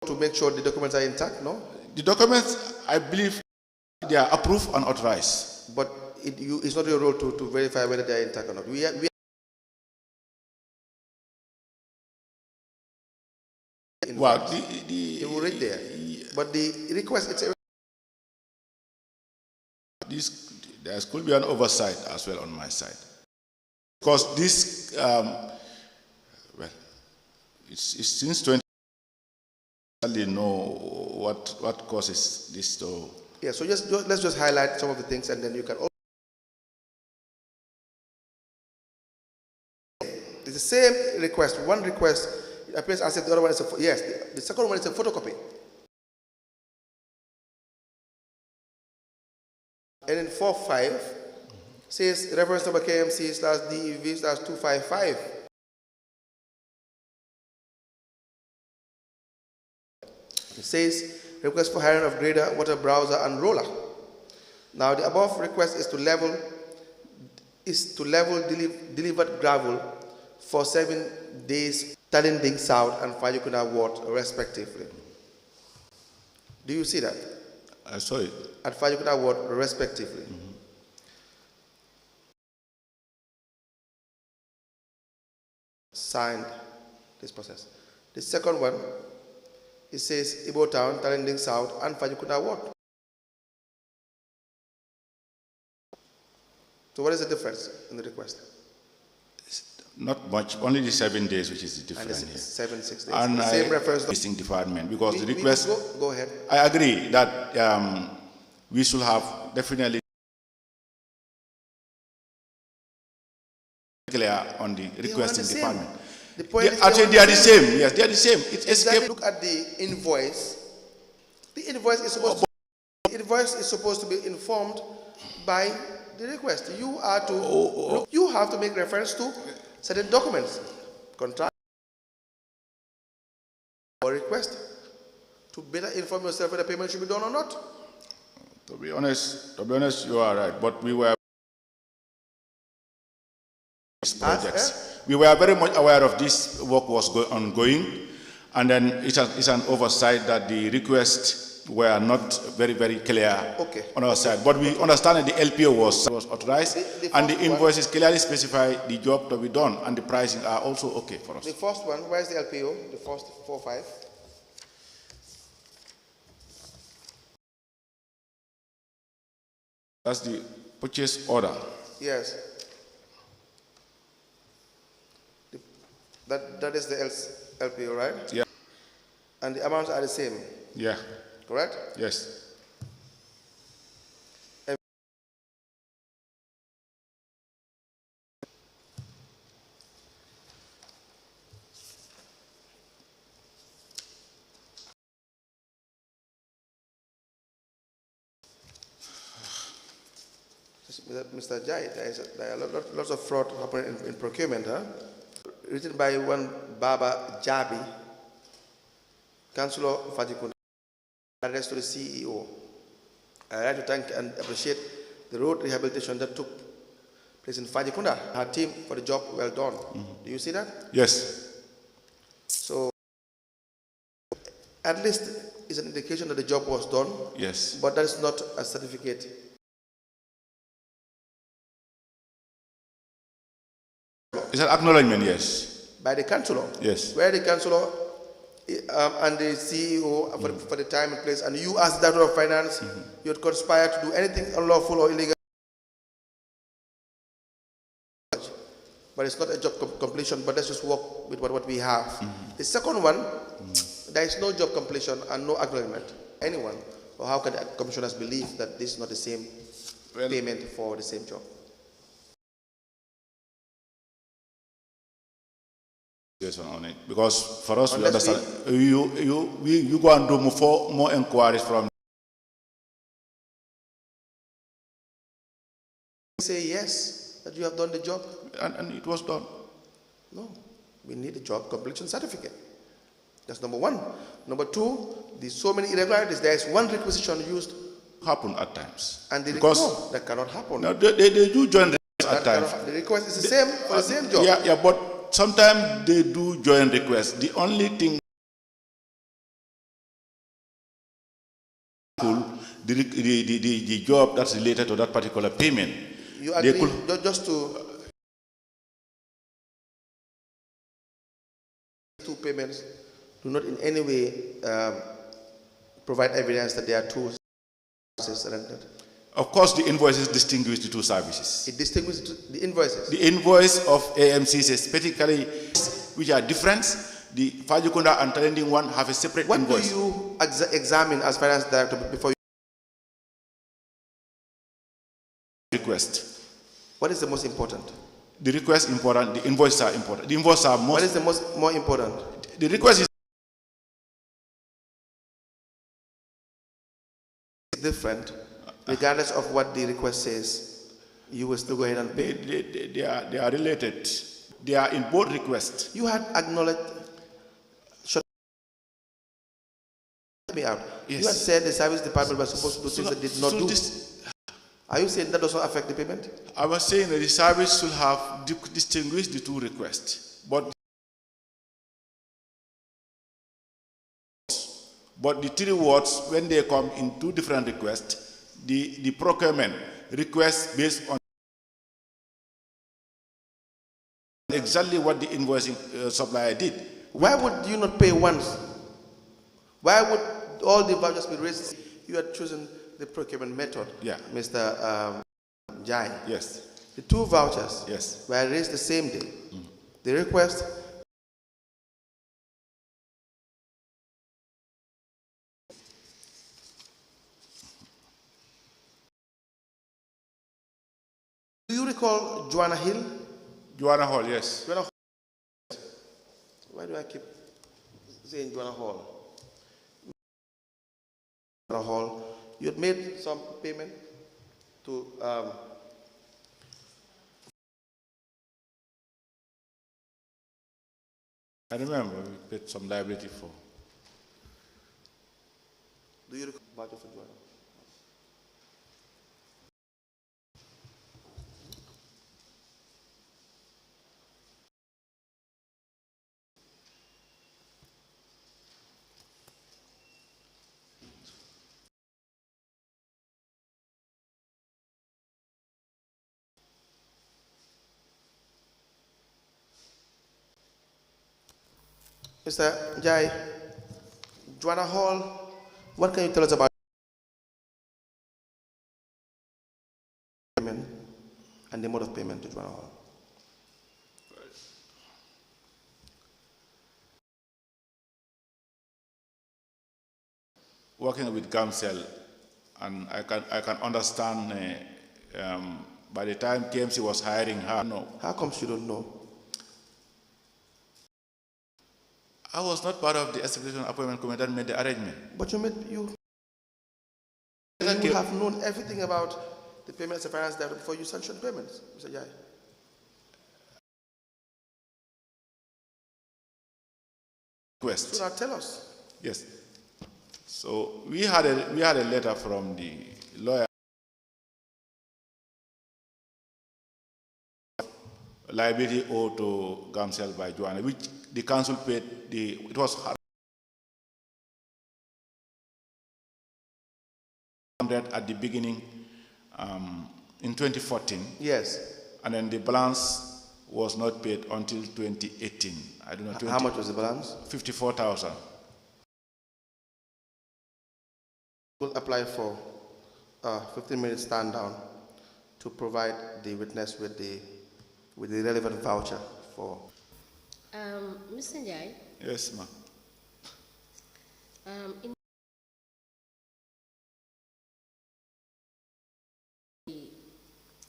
To make sure the documents are intact, no? The documents, I believe, they are approved and authorized. But it's not your role to verify whether they are intact or not. Well, it will read there. But the request, there could be an oversight as well on my side. Because this, well, it's since 20. Know what causes this to. Yeah, so let's just highlight some of the things, and then you can also. It's the same request. One request appears as if the other one is the second one is a photocopy. And in 4.5 says reference number KMC/DEV/255. It says request for hiring of grader, water browser, and roller. Now the above request is to level delivered gravel for 7 days, Talinding South and Fajikuna Ward, respectively. Do you see that? I saw it. At Fajikuna Ward, respectively. Signed this process. The second one, it says Ibo Town, Talinding South, and Fajikuna Ward. So what is the difference in the request? Not much, only the 7 days, which is the difference. And 6 days. And the same reference. Department, because the request. Go ahead. I agree that we should have definitely clear on the requesting department. The point is they are the same. Yes, they are the same. It's exactly. Look at the invoice. The invoice is supposed to be informed by the request. You are to you have to make reference to certain documents, contract or request, to better inform yourself whether payment should be done or not. To be honest, you are right. But we were projects. We were very much aware of this work was ongoing, and then it's an oversight that the requests were not very, very clear on our side. But we understand that the LPO was authorized, and the invoices clearly specify the job to be done, and the pricing are also okay for us. The first one, where is the LPO? The first 4.5. That's the purchase order. Yes. That is the LPO, right? Yeah. And the amounts are the same? Yeah. Correct? Yes. Mr. Jai, there are lots of fraud happening in procurement, huh? Written by one Baba Jabi, Councillor Fajikunda, addressed to the CEO. I'd like to thank and appreciate the road rehabilitation that took place in Fajikunda. Her team for the job well done. Do you see that? Yes. So, at least it's an indication that the job was done. Yes. But that is not a certificate. It's an acknowledgement, yes. By the councillor? Yes. Where the councillor and the CEO for the time and place, and you as the Director of Finance, you would conspire to do anything unlawful or illegal. But it's not a job completion, but let's just work with what we have. The second one, there is no job completion and no acknowledgement. Anyone, or how can the commissioners believe that this is not the same payment for the same job? investigation on it, because for us, Unless we understand, you go and do more inquiries from. Say yes, that you have done the job. And it was done. No, we need a job completion certificate. That's number one. Number two, there's so many irregularities. There is one requisition used. Happen at times. And because that cannot happen. No, they do join requests at times. The request is the same for the same job. Yeah, but sometimes they do join requests. The only thing the job that's related to that particular payment. You agree just to two payments do not in any way provide evidence that there are two services rendered. Of course, the invoices distinguish the two services. It distinguishes the invoices. The invoice of AMC says particularly which are different. The Fajikunda and Trending one have a separate invoice. What do you examine as finance director before you request? What is the most important? The request is important. The invoices are important. The invoices are most. What is the more important? The request is different, regardless of what the request says. You will still go ahead and pay. They are related. They are in both requests. You had acknowledged. Shut me out. Yes. You had said the service department was supposed to do things that did not do. Are you saying that does not affect the payment? I was saying that the service should have distinguished the two requests, but the three words, when they come in two different requests, the procurement request based on exactly what the invoicing supplier did. Why would you not pay once? Why would all the vouchers be raised? You had chosen the procurement method, yeah, Mr. Jai. Yes. The two vouchers, yes, were raised the same day. The request do you recall Joanna Hill? Joanna Hall, yes. Joanna Hall. Why do I keep saying Joanna Hall? Joanna Hall. You had made some payment to I remember we paid some liability for. Do you recall voucher for Joanna? Mr. Jai, Joanna Hall, what can you tell us about payment and the mode of payment to Joanna Hall? Working with GAMCEL, and I can understand by the time KMC was hiring her. No. How come she don't know? I was not part of the execution appointment committee that made the arrangement. But you have known everything about the payments of finance director before you sanctioned payments, Mr. Jai. Request. So now tell us. Yes. So we had a letter from the lawyer. Liability owed to GAMCEL by Joanna, which the council paid. It was 100 at the beginning in 2014. Yes. And then the balance was not paid until 2018. I don't know. How much was the balance? 54,000. We'll apply for a 15-minute stand down to provide the witness with the relevant voucher for. Mr. Njai. Yes, ma'am. In the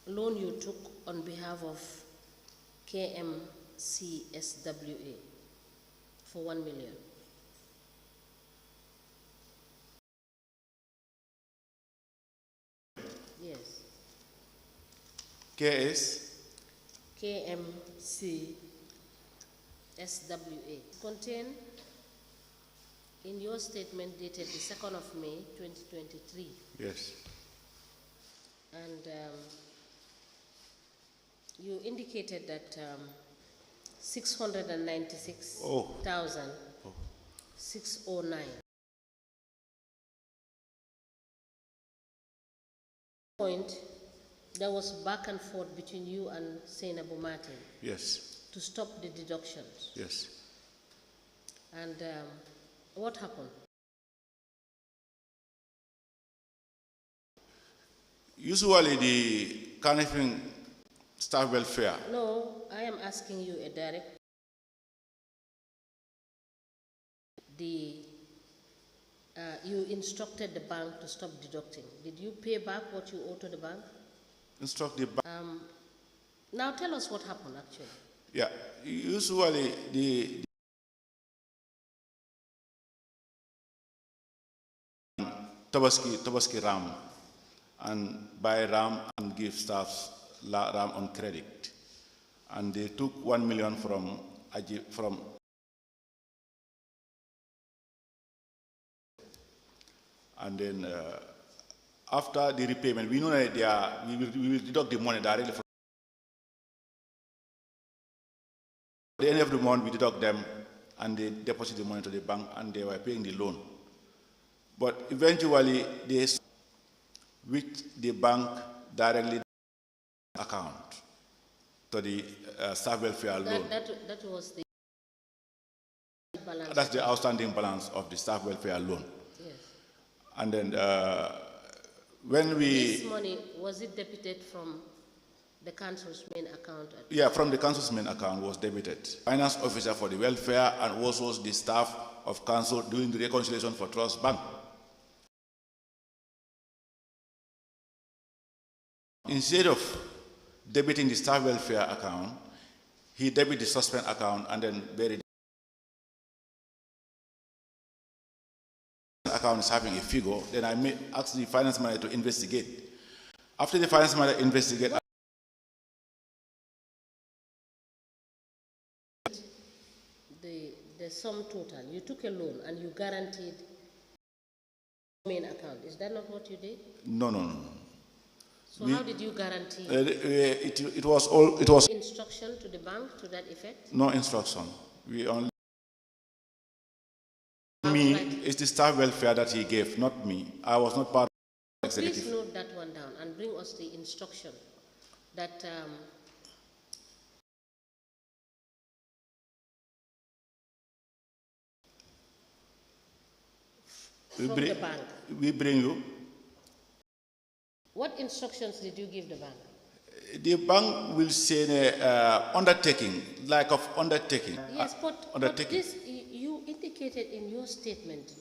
loan you took on behalf of KMCSWA, for 1 million. Yes. KS KMC SWA. Contained in your statement dated the 2nd of May 2023. Yes. And you indicated that 696,609. Point, there was back and forth between you and Senabu Martin. Yes. To stop the deductions. Yes. And what happened? Usually the Carnifing staff welfare. No, I am asking you a direct. You instructed the bank to stop deducting. Did you pay back what you owe to the bank? Instruct the bank. Now tell us what happened actually. Yeah, usually the Tobaski RAM and buy RAM and give staffs RAM on credit. And they took 1 million from and then after the repayment, we know that we will deduct the money directly from at the end of the month. We deduct them and they deposit the money to the bank and they were paying the loan. But eventually they with the bank directly account to the staff welfare loan. That was the balance. That's the outstanding balance of the staff welfare loan. Yes. And then when this money, was it debited from the council's main account? Yeah, from the council's main account was debited. Finance officer for the welfare and also the staff of council doing the reconciliation for Trust Bank. Instead of debiting the staff welfare account, he debited the suspend account and then buried the account is having a figure. Then I asked the finance manager to investigate. After the finance manager investigated, the sum total, you took a loan and you guaranteed main account. Is that not what you did? No. So how did you guarantee? It was instruction to the bank to that effect? No instruction. We only it's the staff welfare that he gave, not me. I was not part of the executive. Please note that one down and bring us the instruction that from the bank. We bring you. What instructions did you give the bank? The bank will say undertaking, like of undertaking. Yes, but this, you indicated in your statement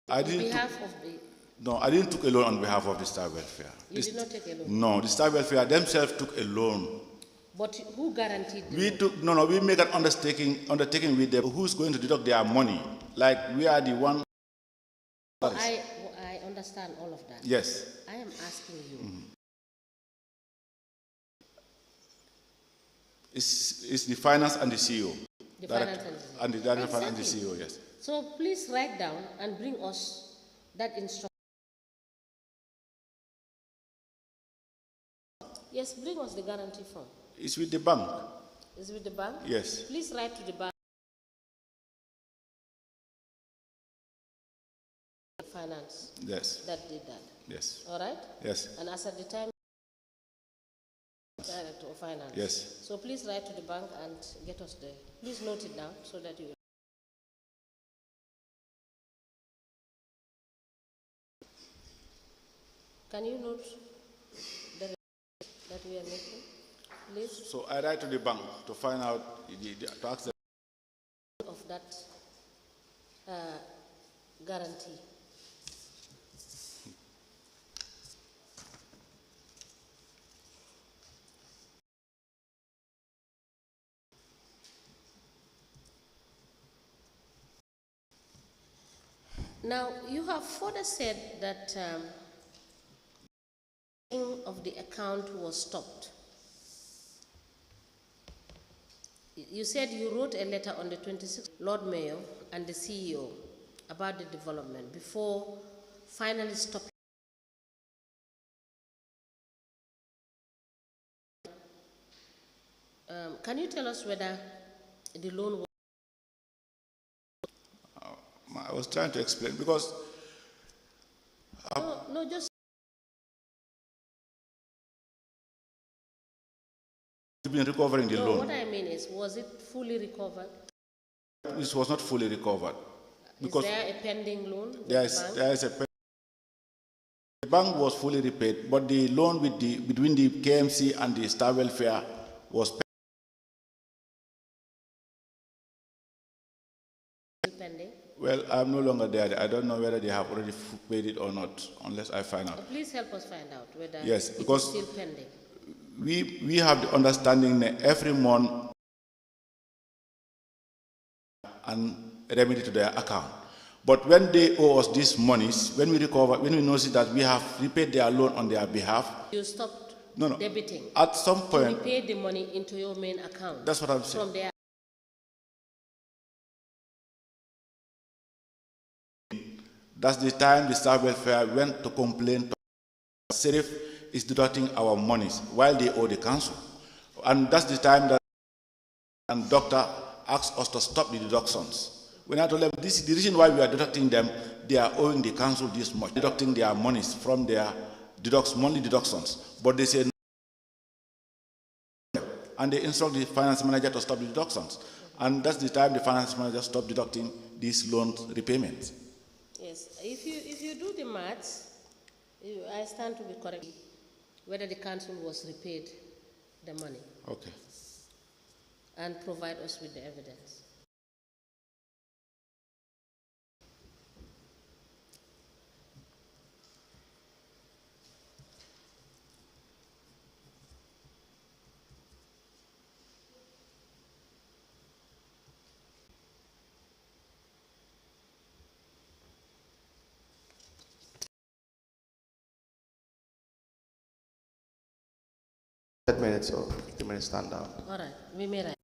on behalf of the... No, I didn't take a loan on behalf of the staff welfare. You did not take a loan? No, the staff welfare themselves took a loan. But who guaranteed the loan? We make an undertaking with them. Who's going to deduct their money? Like we are the one... I understand all of that. Yes. I am asking you. It's the finance and the CEO. The finance and the CEO. And the director and the CEO, yes. So please write down and bring us that instruction. Yes, bring us the guarantee form. It's with the bank. It's with the bank? Yes. Please write to the bank. Finance. Yes. That did that. Yes. All right? Yes. And as at the time, Director of Finance. Yes. So please write to the bank and get us there. Please note it down so that you will. Can you note the that we are making, please? So I write to the bank to find out, to ask them of that guarantee. Now, you have further said that of the account was stopped. You said you wrote a letter on the 26th, Lord Mayor and the CEO, about the development before finally stopping. Can you tell us whether the loan was... I was trying to explain because... No, just... You've been recovering the loan. What I mean is, was it fully recovered? This was not fully recovered. Because is there a pending loan with there the is a the bank was fully repaid, but the loan with between the KMC and the Star Welfare was pending? Well, I'm no longer there. I don't know whether they have already paid it or not, unless I find out. Please help us find out whether yes, it because is still pending. We have the understanding that every month and remedy to their account. But when they owe us these monies, when we notice that we have repaid their loan on their behalf, you stopped debiting. At some point, you paid the money into your main account. That's what I'm saying. From there. That's the time the Star Welfare went to complain to Serif is deducting our monies while they owe the council. And that's the time that the doctor asked us to stop the deductions. When I told them this is the reason why we are deducting them, they are owing the council this much, deducting their monies from their monthly deductions. But they say no. And they instruct the finance manager to stop the deductions. And that's the time the finance manager stopped deducting these loan repayments. Yes, if you do the maths, I stand to be correct whether the council was repaid the money. Okay. And provide us with the evidence. Minutes or 50 minutes stand down. All right, we may write.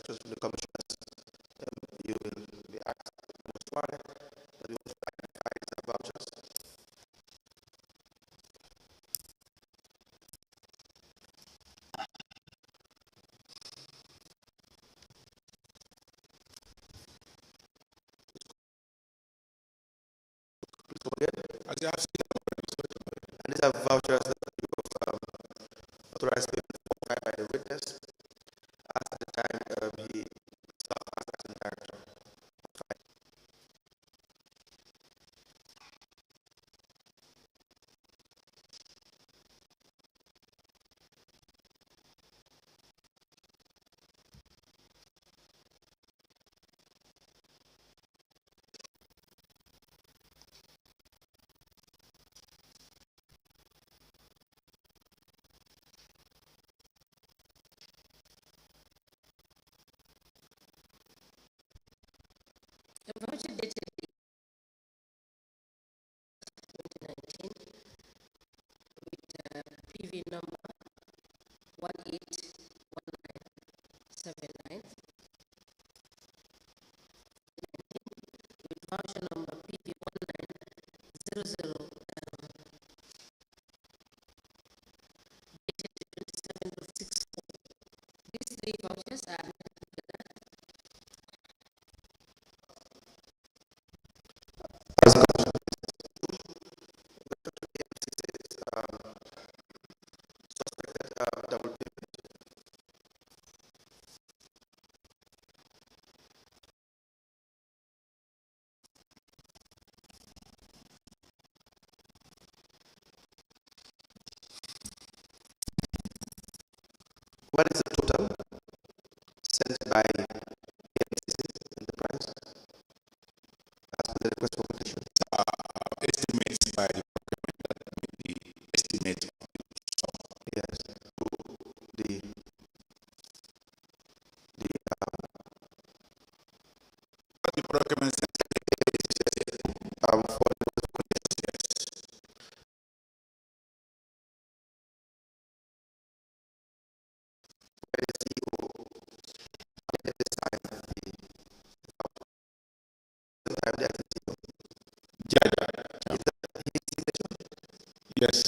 The commissioners, you will be asked to respond, but you will identify the vouchers. Please come again. And these are vouchers that you have authorized payment for by the witness. At the time he served as acting director. voucher dated 2019 with PV number 181979 with voucher number PV 1900 dated 27th of 6. These three vouchers are double What is the total sent by the enterprise as per the request for quotation? Estimates by the estimate. Yes. The The procurement for yes.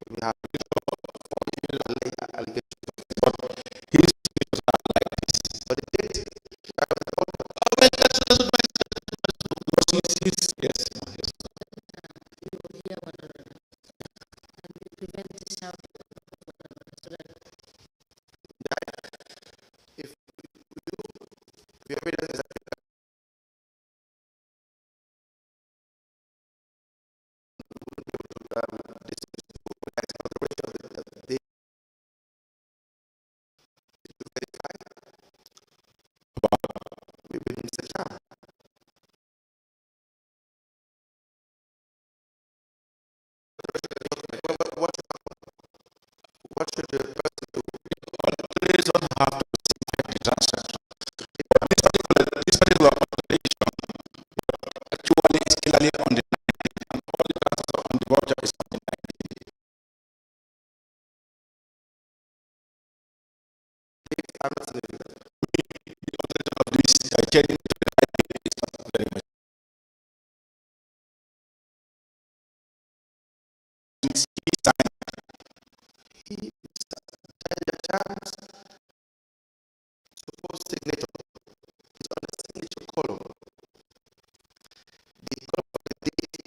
we have prevent the shouting so that if your evidence is what should the person do? Please don't have to simplify the transaction. This particular operation actually is clearly on the 19th, and all the transactions on the voucher is on the 19th. I'm not saying that. The authority of this checking is not very much. The terms suppose signature is on the signature column. The column of the date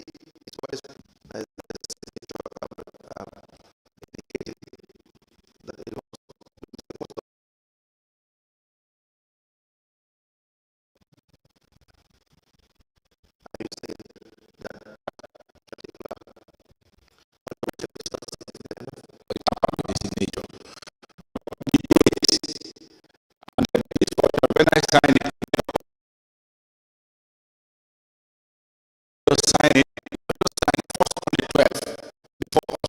is what is the signature indicated that it was are you saying that The signature. When I sign it, just sign it, first on the 12th, before us.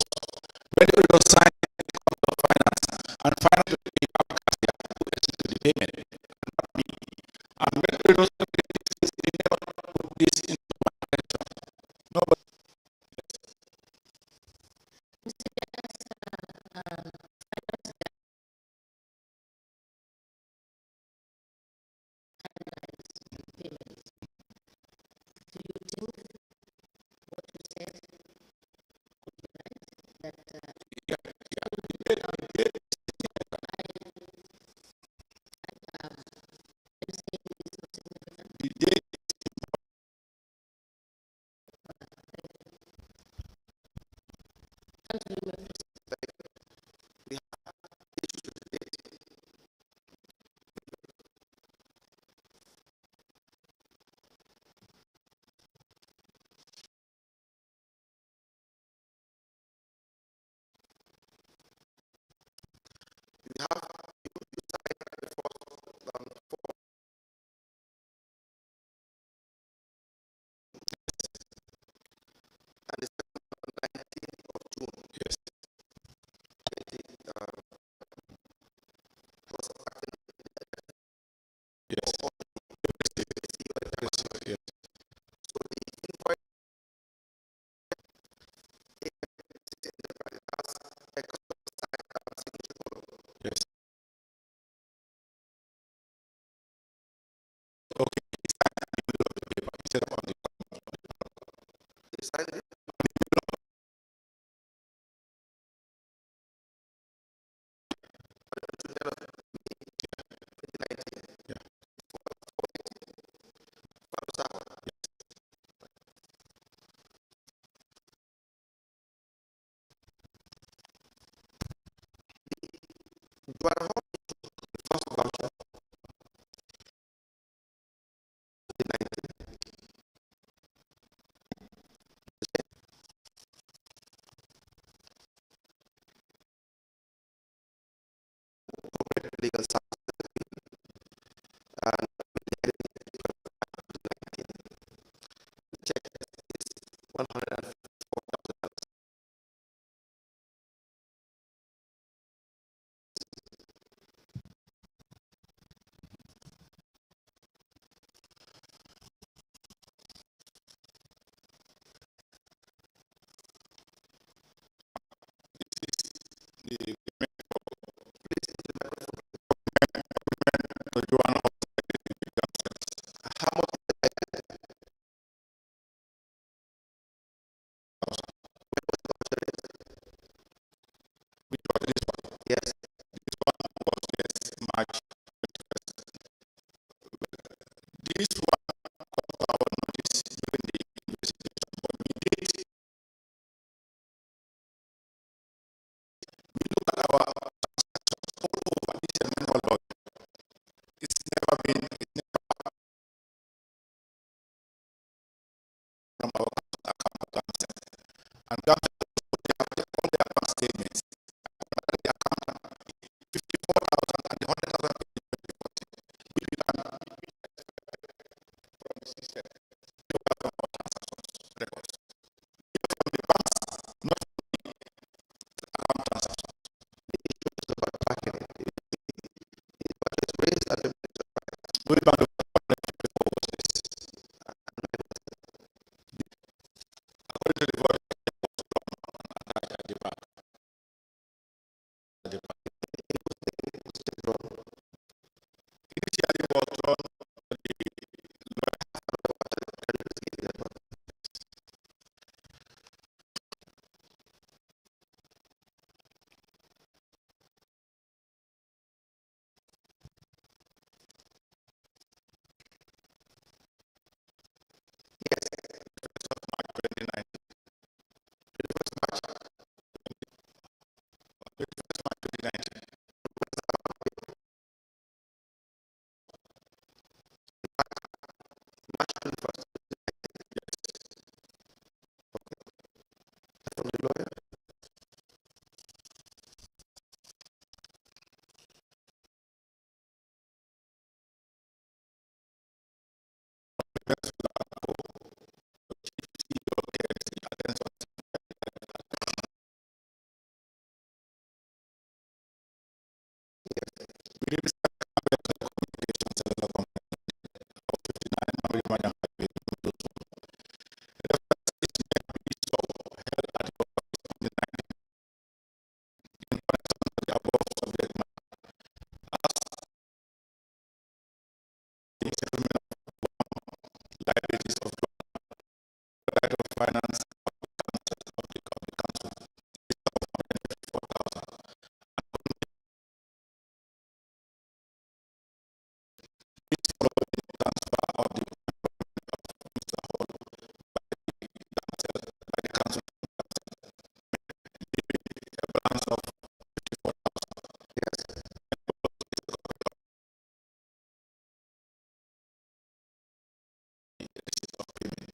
When you just sign it, it comes to finance, and finance will pay our cashier to execute the payment, and not me. And when you just put this, they never put this into my attention. Nobody. payment. Do you think what you said could be right? That I'm saying is not significant. The day Continue, my friend. Joanna Hall is the first voucher, the 19th. Corporate legal services and the check is $104,000. Joanna Hall. How much Which was this one? yes, This one was yes, March 21st. This one comes to our notice during the investigation, but the date we look at our transactions all over this manual law. It's never from our account and that they have their own account statements. The account 54,000 and the 100,000 will be done from the system. They will have our transactions records. From the banks, not from the account transactions. the issue is about tracking it. It was raised at the Going back to according to the vote at the back. At the back. Initially it was drawn to the March 29th. 21st March 2019. March 21st. From the lawyer. We did communications and other of 59 Maria Manya Highway, held at the 19th in connection with the above subject matter as the settlement of liabilities of right of finance of the council of 154,000. This followed the transfer of the Mr. Hall by the council a balance of 54,000. Yes. Receipt of payment.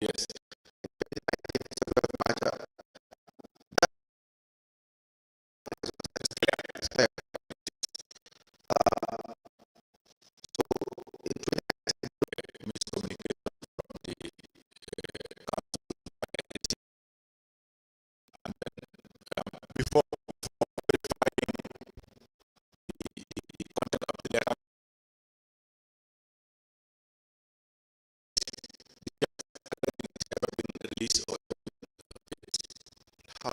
Yes. Miscommunication from the and then before verifying the content of the letter, ever been released or How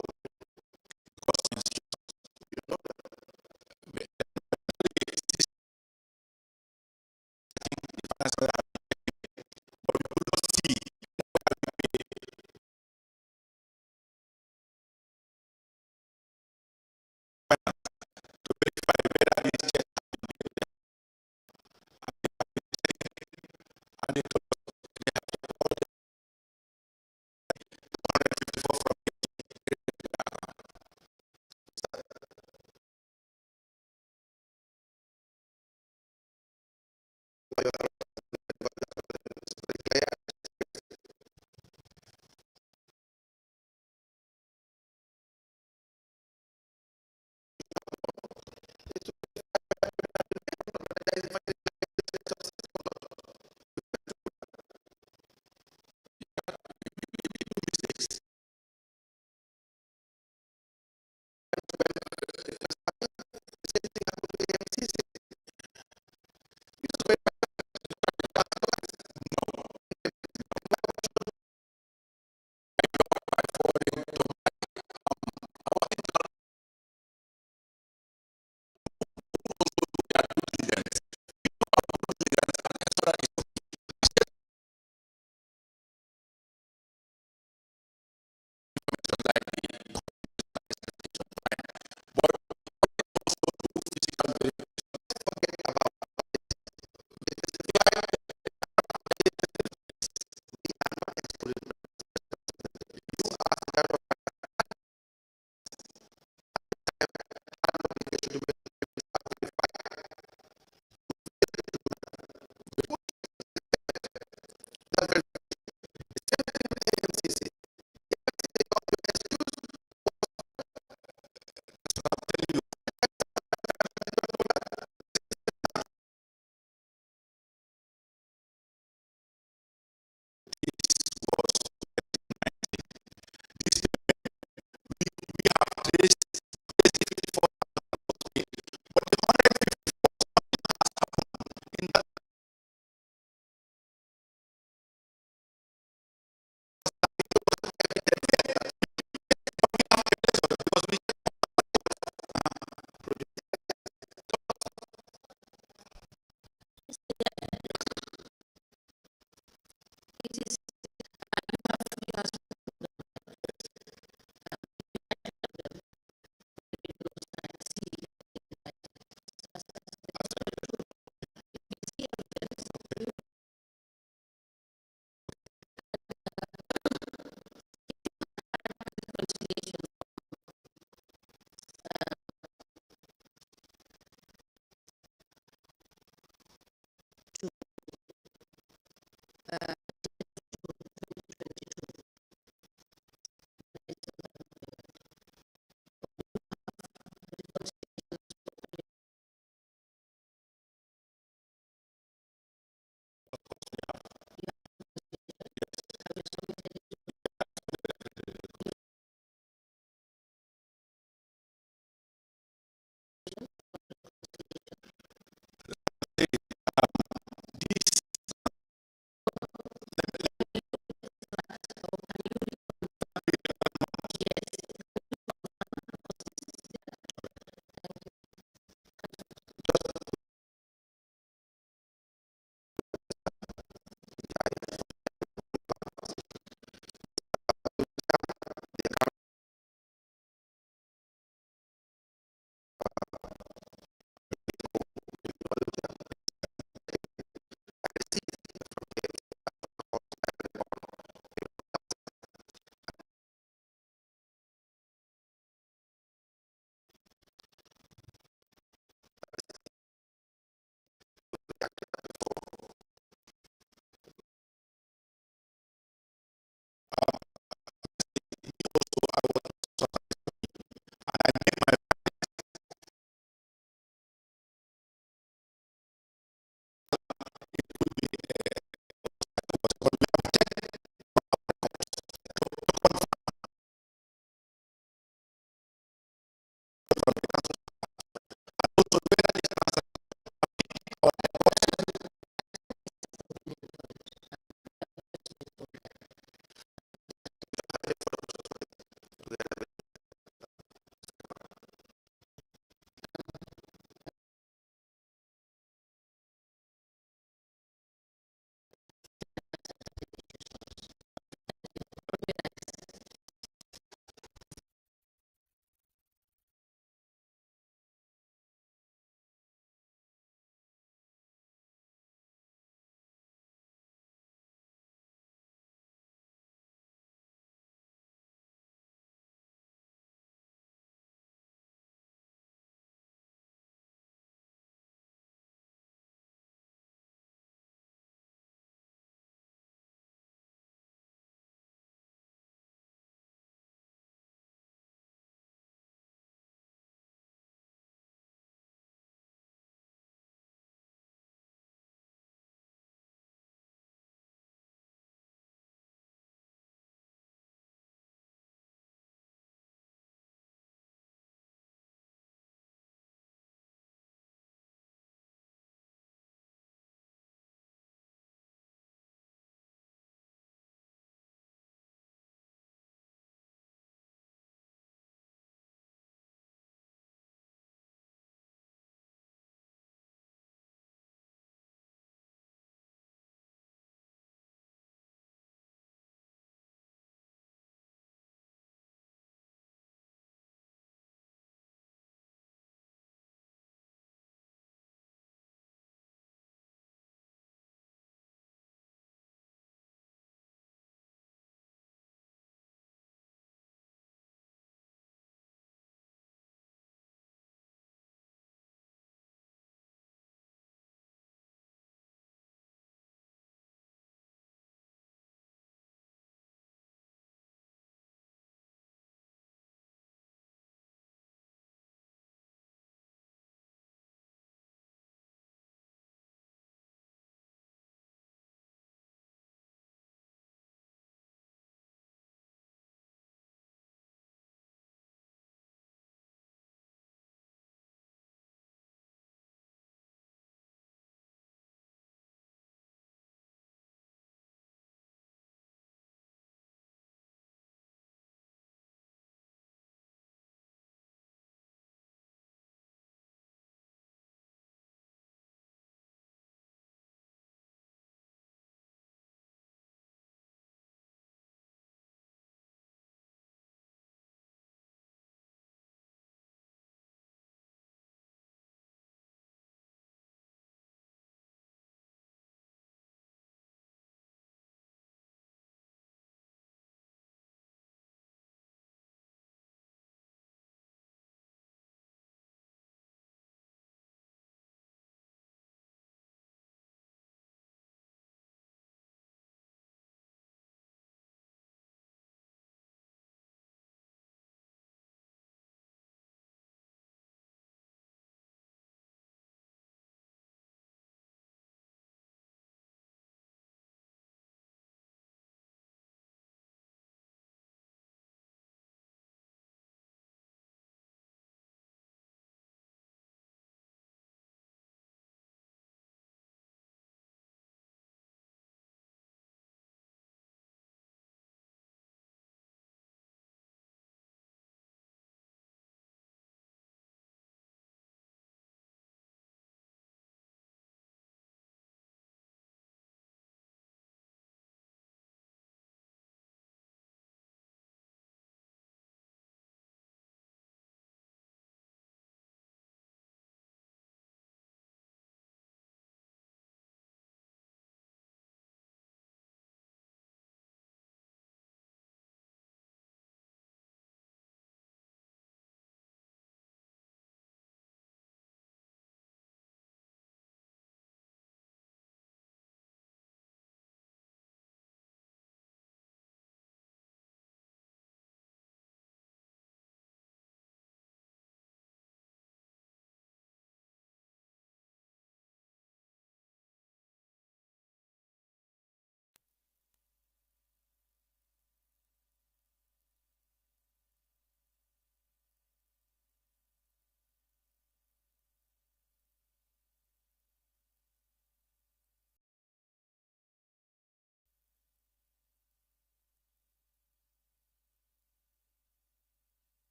because you know that? but we could not see to verify whether these checks and they told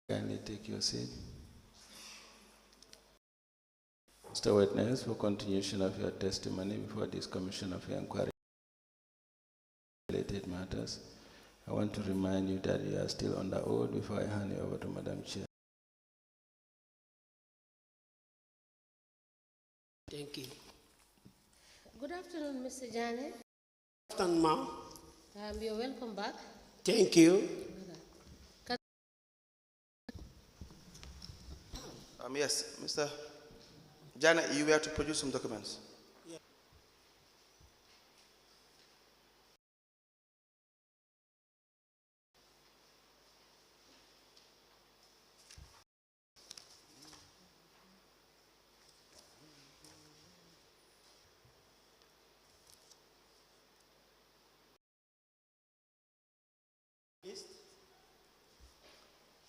Kindly take your seat. Mr. Witness, for continuation of your testimony before this Commission of Inquiry related matters, I want to remind you that you are still under oath before I hand you over to Madam Chair. Thank you. Good afternoon, Mr. Jane. Good afternoon, ma'am. You're welcome back. Thank you. Yes, Mr. Janet, you were to produce some documents. Yeah.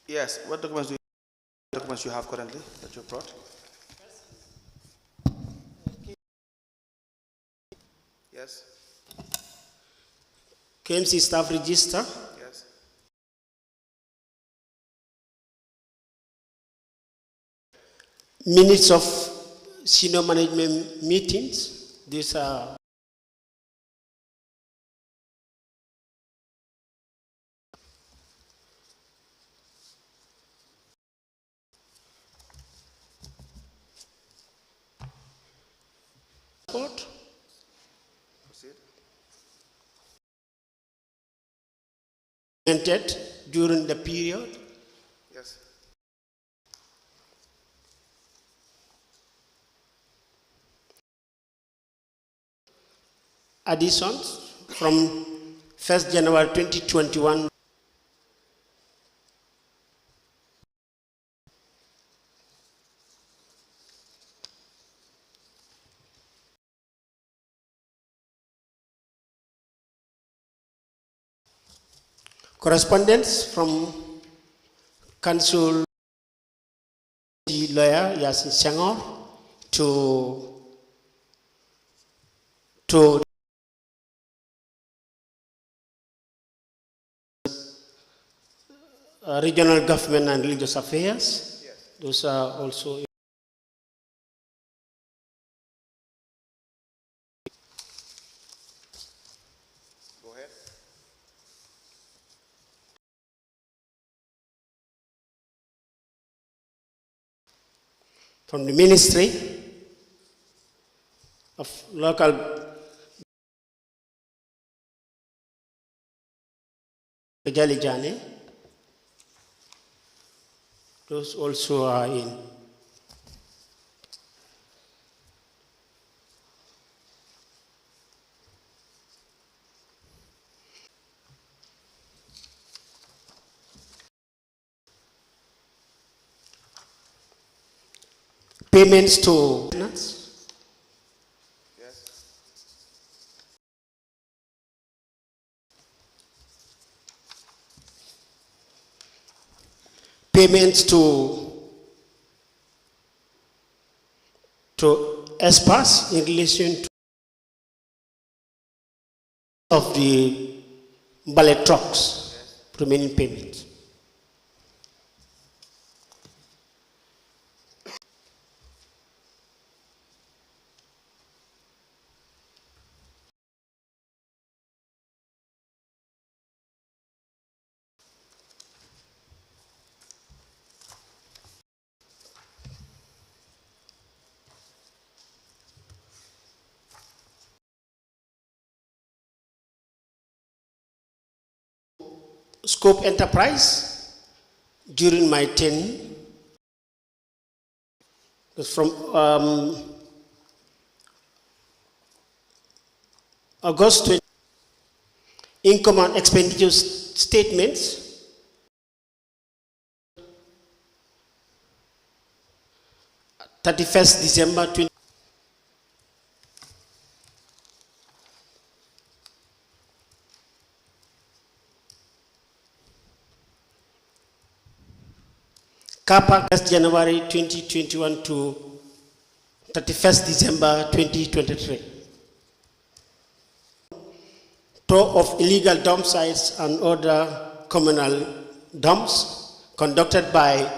Yes, what documents you have currently that you brought? Yes. KMC staff register. Yes. Minutes of senior management meetings. These are Proceed. entered during the period. Yes. Additions from 1st January 2021. Correspondence from Council lawyer Yasin Sengor to regional government and religious affairs. Yes. Those are also Go ahead. from the Ministry of Local Jalijane. Those also are in. Payments to Yes. payments to ESPAS in relation to of the ballet trucks, remaining payments. Scope Enterprise during my tenure from August 20, income and expenditure statements, December 20. CAPA January 2021 to 31st December 2023. Tour of illegal dump sites and other communal dumps conducted by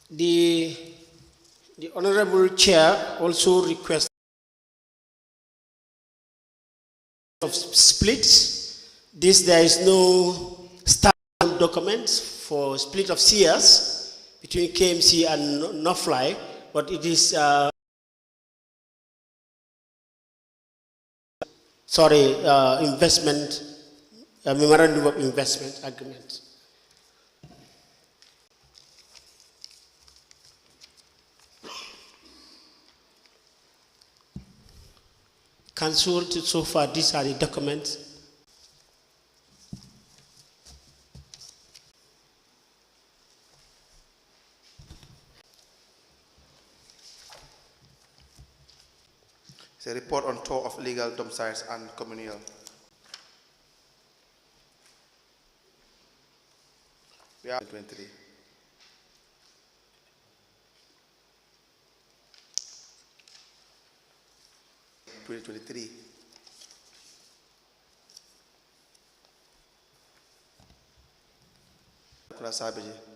the Honorable Chair also requests of splits. There is no standard documents for split of CS between KMC and Northfly, but it is investment memorandum of investment agreement. Council, so far these are the documents. It's a report on tour of legal domiciles and communal. We are 23.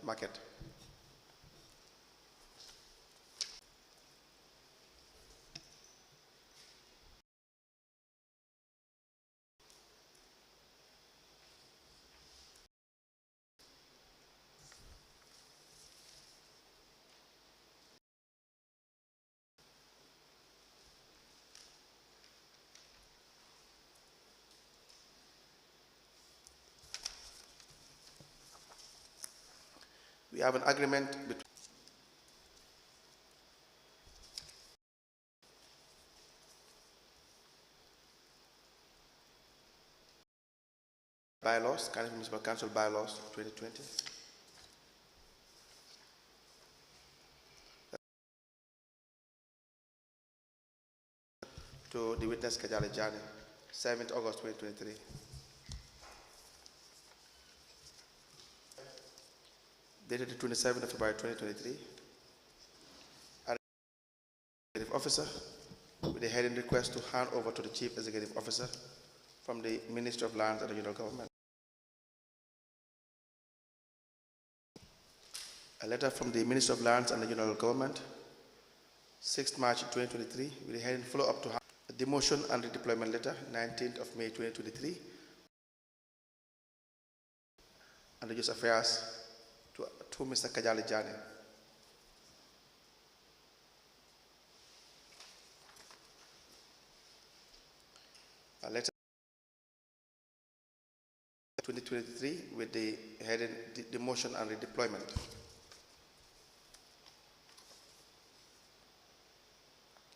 Market. We have an agreement between bylaws, Cardiff Municipal Council bylaws 2020. To the witness Kajali Jani, 7th August 2023. Dated the 27th of February 2023. Executive Officer with a heading request to hand over to the Chief Executive Officer from the Ministry of Lands and Regional Government. A letter from the Ministry of Lands and Regional Government, 6th March 2023, with a heading follow up to a demotion and redeployment letter, 19th of May 2023, and Religious Affairs to Mr. Kajali Jani. A letter 2023 with the heading demotion and redeployment.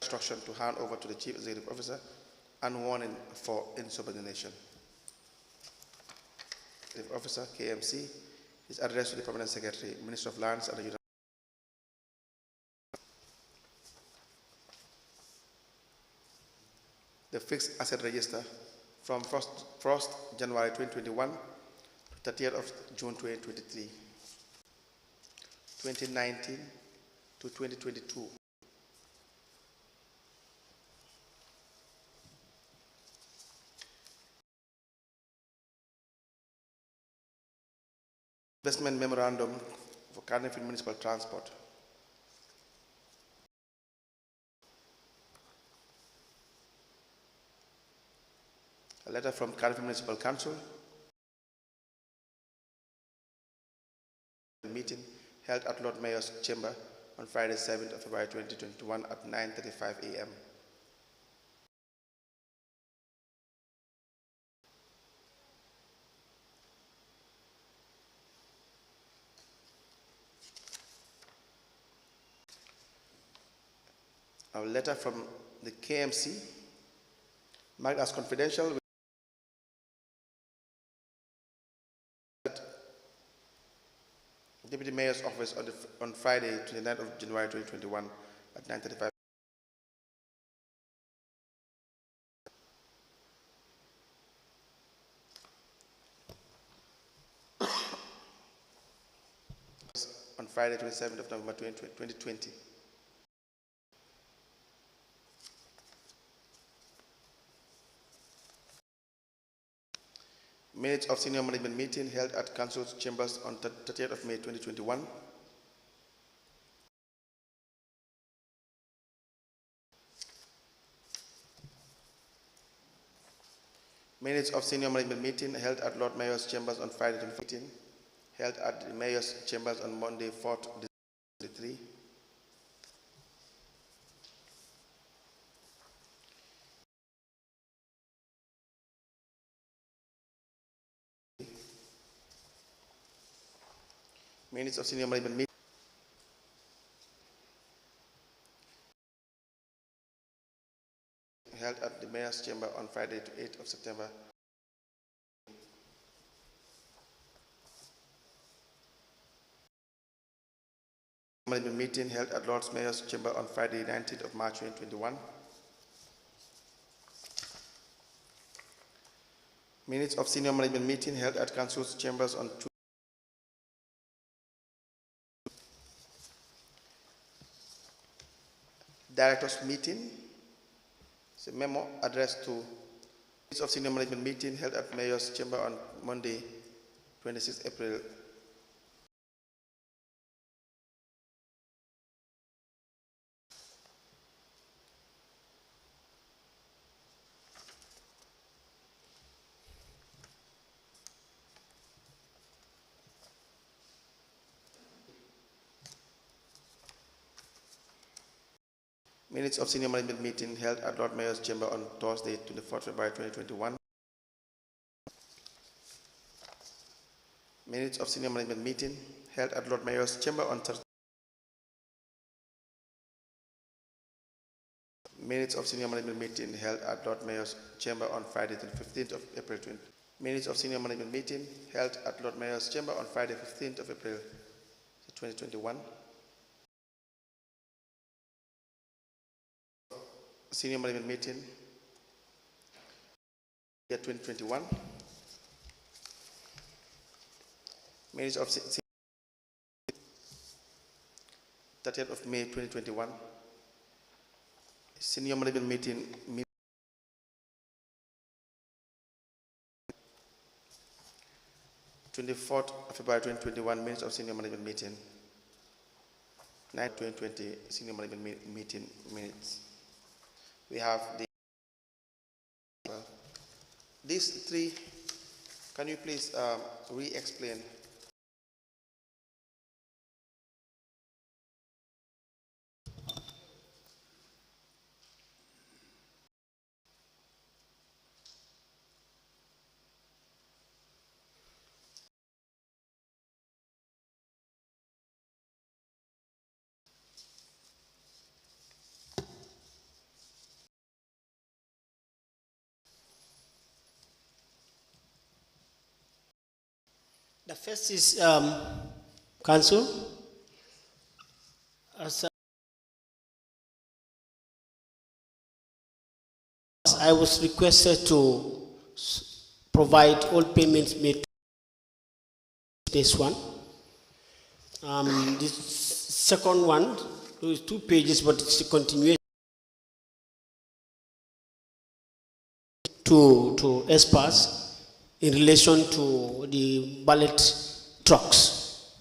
Instruction to hand over to the Chief Executive Officer and warning for insubordination. Executive Officer, KMC, is addressed to the Permanent Secretary, Minister of Lands and Regional. The fixed asset register from 1st January 2021 to 30th of June 2023, 2019 to 2022. Investment memorandum for Cardiff Municipal Transport. A letter from Cardiff Municipal Council. Meeting held at Lord Mayor's Chamber on Friday, 7th of February 2021 at 9:35 a.m. A letter from the KMC, marked as confidential, Deputy Mayor's Office on Friday, 29th of January 2021 at 9:35. On Friday, 27th of November 2020. Minutes of senior management meeting held at Council's chambers on 30th of May 2021. Minutes of senior management meeting held at Lord Mayor's chambers on Friday 2015, held at the Mayor's chambers on Monday 4th December 2023. Minutes of senior management meeting held at the Mayor's chamber on Friday, 8th of September. Management meeting held at Lord's Mayor's chamber on Friday, 19th of March 2021. Minutes of senior management meeting held at Council's chambers on Directors meeting. It's a memo addressed to minutes of senior management meeting held at Mayor's chamber on Monday, 26 April. Minutes of senior management meeting held at Lord Mayor's chamber on Thursday, 24th February 2021. Minutes of senior management meeting held at Lord Mayor's chamber on Thursday. Minutes of senior management meeting held at Lord Mayor's chamber on Friday, the 15th of April 20. Minutes of senior management meeting held at Lord Mayor's chamber on Friday, 15th of April 2021. Senior management meeting year 2021. Minutes of 30th of May 2021. Senior management meeting 24th of February 2021. Minutes of senior management meeting 9 2020 senior management meeting minutes. We have these three. Can you please re-explain? The first is Council. As I was requested to provide all payments made to this one. This second one, there is 2 pages, but it's a continuation to ESPAS in relation to the ballot trucks.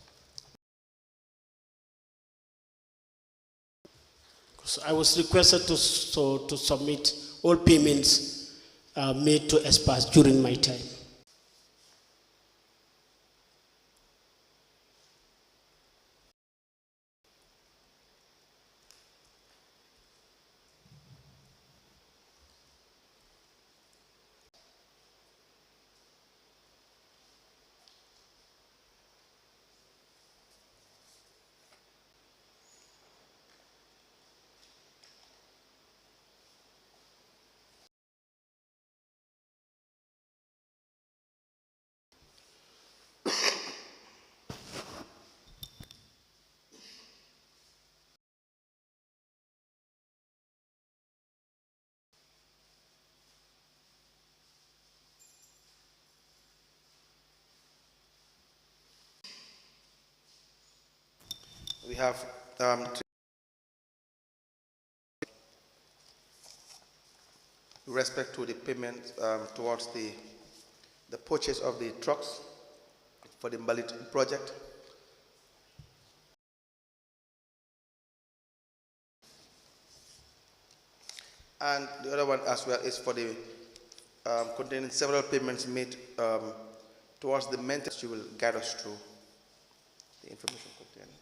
So I was requested to submit all payments made to ESPAS during my time. We have with respect to the payment towards the the purchase of the trucks for the Mbalit project. And the other one as well is for the containing several payments made towards the maintenance. She will guide us through the information contained.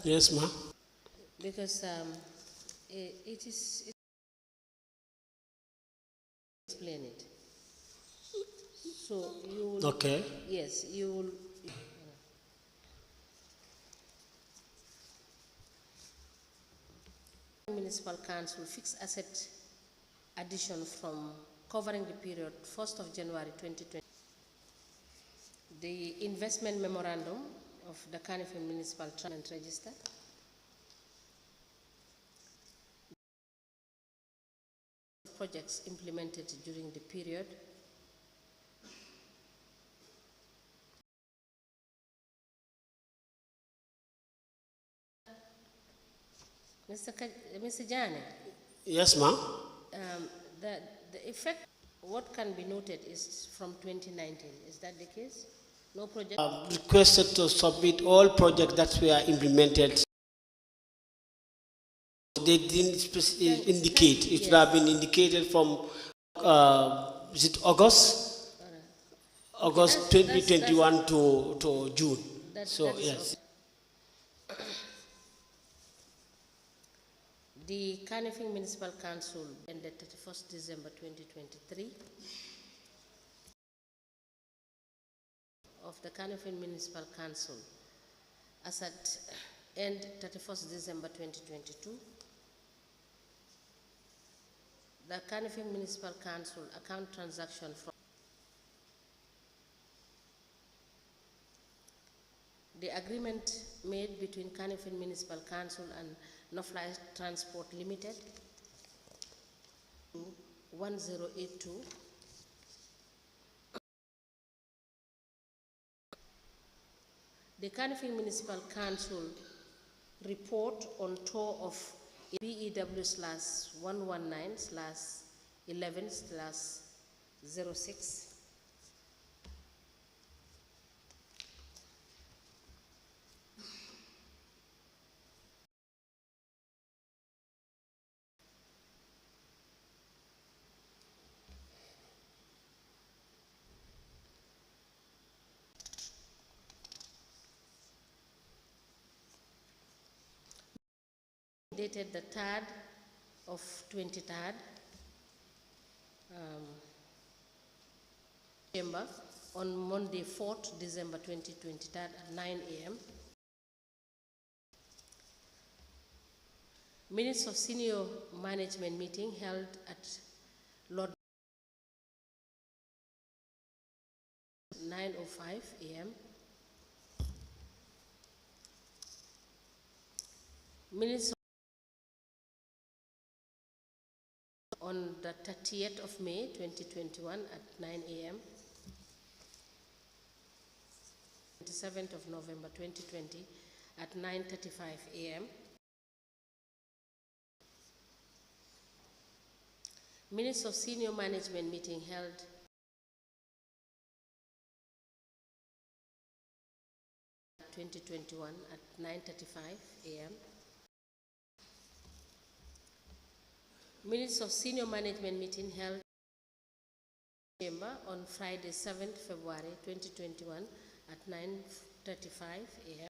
Yes, ma'am. Because it is explain it. So you will, Okay. yes, you will. Municipal Council fixed asset addition from covering the period 1st of January 2020. The investment memorandum of the Kanifing Municipal Trust Register. Projects implemented during the period. Mr. Jane. Yes, ma'am. The effect, what can be noted is from 2019. Is that the case? No project? Requested to submit all projects that were implemented. They didn't indicate. It should have been indicated from, is it August? August 2021 to June. So, yes. Okay. The Kanifing Municipal Council ended 31st December 2023. Of the Kanifing Municipal Council as at end 31st December 2022. The Kanifing Municipal Council account transaction from the agreement made between Kanifing Municipal Council and Nofly Transport Limited 1082. The Kanifing Municipal Council report on tour of BEW/119/11/06. Dated the 3rd of 23rd December on Monday 4th December 2023 at 9 a.m. Minutes of senior management meeting held at Lord 9:05 a.m. Minutes on the 30th of May 2021 at 9 a.m. 27th of November 2020 at 9:35 a.m. Minutes of senior management meeting held 2021 at 9:35 a.m. Minutes of senior management meeting held Chamber on Friday 7th February 2021 at 9:35 a.m.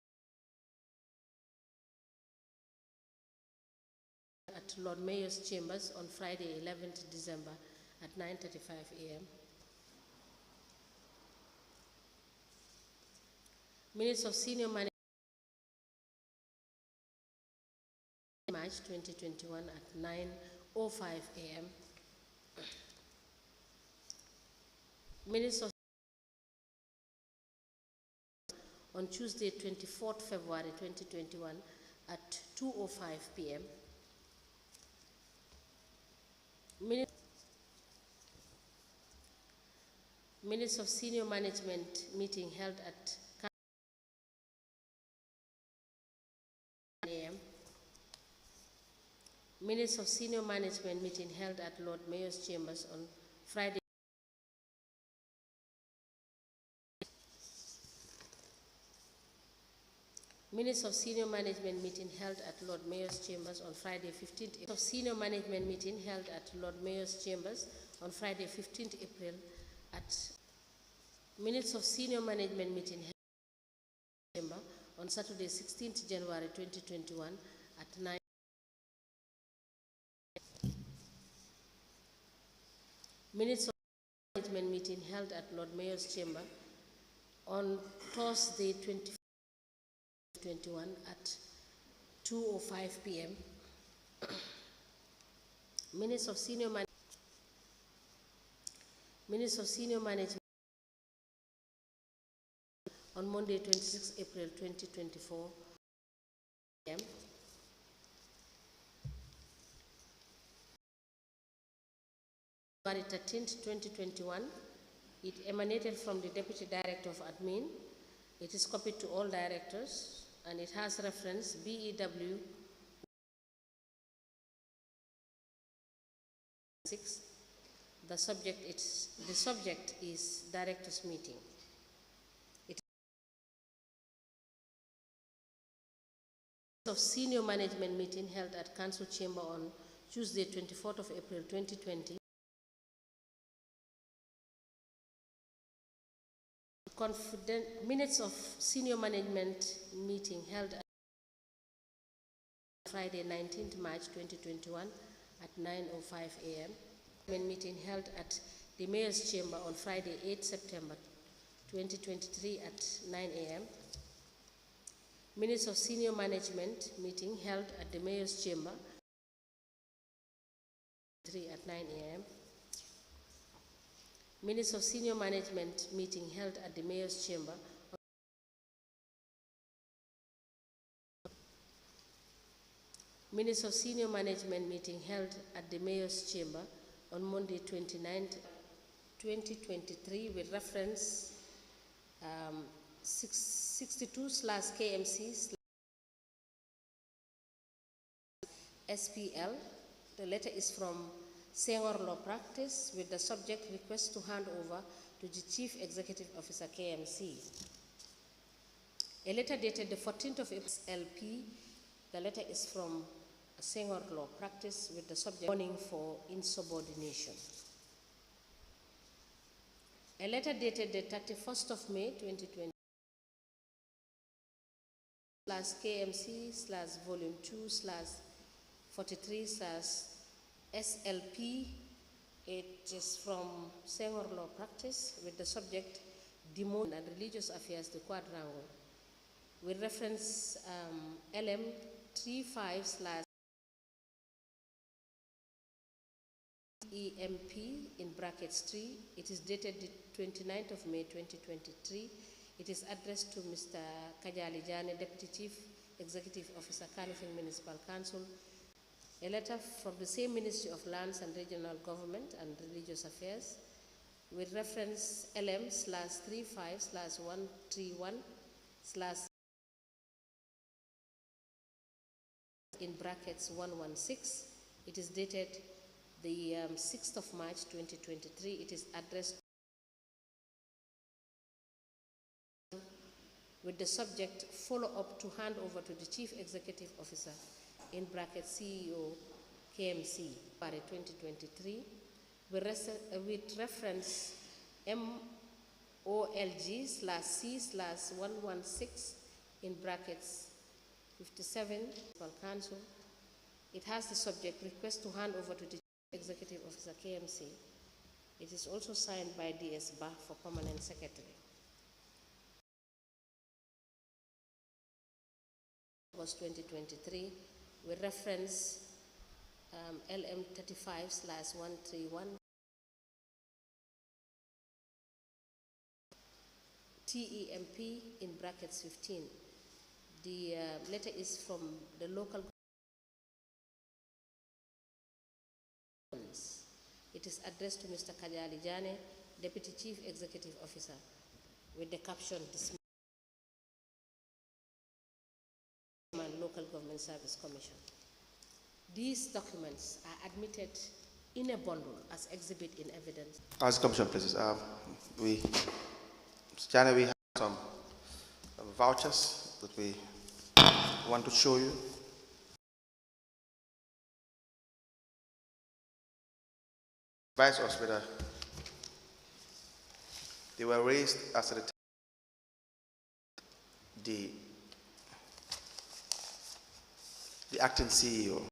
At Lord Mayor's Chambers on Friday 11th December at 9:35 a.m. Minutes of senior management March 2021 at 9:05 a.m. Minutes of on Tuesday, 24th February 2021 at 2:05 p.m. Minutes of senior management meeting held at 9 a.m. Minutes of senior management meeting held at Lord Mayor's Chambers on Friday. Minutes of senior management meeting held at Lord Mayor's Chambers on Friday 15th April. Of senior management meeting held at Lord Mayor's Chambers on Friday 15th April at minutes of senior management meeting held at Chamber on Saturday 16th January 2021 at 9. Minutes of management meeting held at Lord Mayor's Chamber on Thursday 2021 at 2:05 p.m. Minutes of senior management on Monday 26 April 2024 p.m. February 13th, 2021, it emanated from the Deputy Director of Admin. It is copied to all directors and it has reference BEW 6. The subject is directors meeting. Of senior management meeting held at Council Chamber on Tuesday 24th of April 2020. Minutes of senior management meeting held at Friday 19th March 2021 at 9:05 a.m. Meeting held at the Mayor's Chamber on Friday 8th September 2023 at 9 a.m. Minutes of senior management meeting held at the Mayor's Chamber at 9 a.m. Minutes of senior management meeting held at the Mayor's Chamber Minutes of senior management meeting held at the Mayor's Chamber on Monday 29th 2023 with reference 62/KMC SPL. The letter is from Sengor Law Practice with the subject request to hand over to the Chief Executive Officer KMC. A letter dated the 14th of April LP. The letter is from Sengor Law Practice with the subject warning for insubordination. A letter dated the 31st of May 2020 /KMC/ volume 2/43/SLP. It is from Sengor Law Practice with the subject Demon and Religious Affairs, the Quadrangle, with reference LM 35/EMP in brackets 3. It is dated the 29th of May 2023. It is addressed to Mr. Kajali Jane, Deputy Chief Executive Officer, Kanifing Municipal Council. A letter from the same Ministry of Lands and Regional Government and Religious Affairs with reference LM/35/131/ in brackets 116. It is dated the 6th of March 2023. It is addressed with the subject follow-up to hand over to the Chief Executive Officer in brackets CEO KMC 2023 with reference MOLG/C/116 in brackets 57 for Council. It has the subject request to hand over to the Chief Executive Officer KMC. It is also signed by DS Bah for Permanent Secretary. August 2023 with reference LM 35/131 TEMP in brackets 15. The letter is from the local governments. It is addressed to Mr. Kajali Jane, Deputy Chief Executive Officer, with the caption, Dismissal Local Government Service Commission. These documents are admitted in a bundle as exhibit in evidence. As Commission places, Jana, we have some vouchers that we want to show you. Vice Hospital, they were raised as a the acting CEO.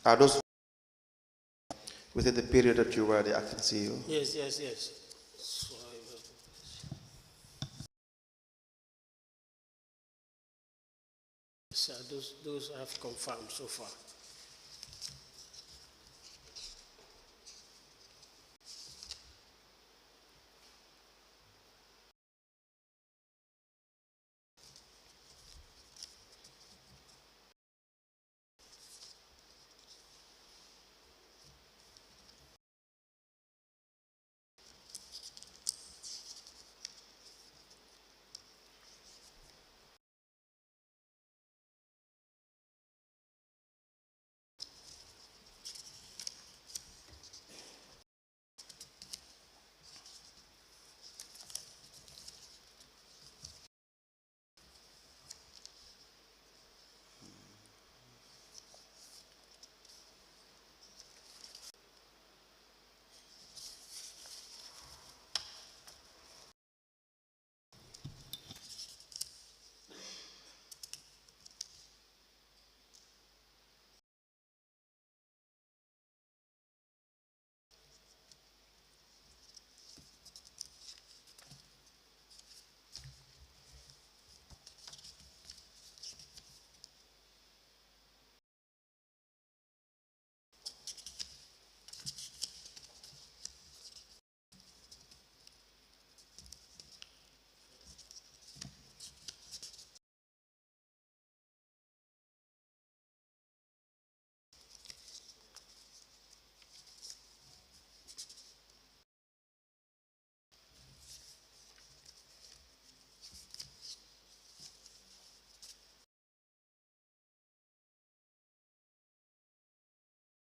Are those within the period that you were the acting CEO? Yes. So those I have confirmed so far.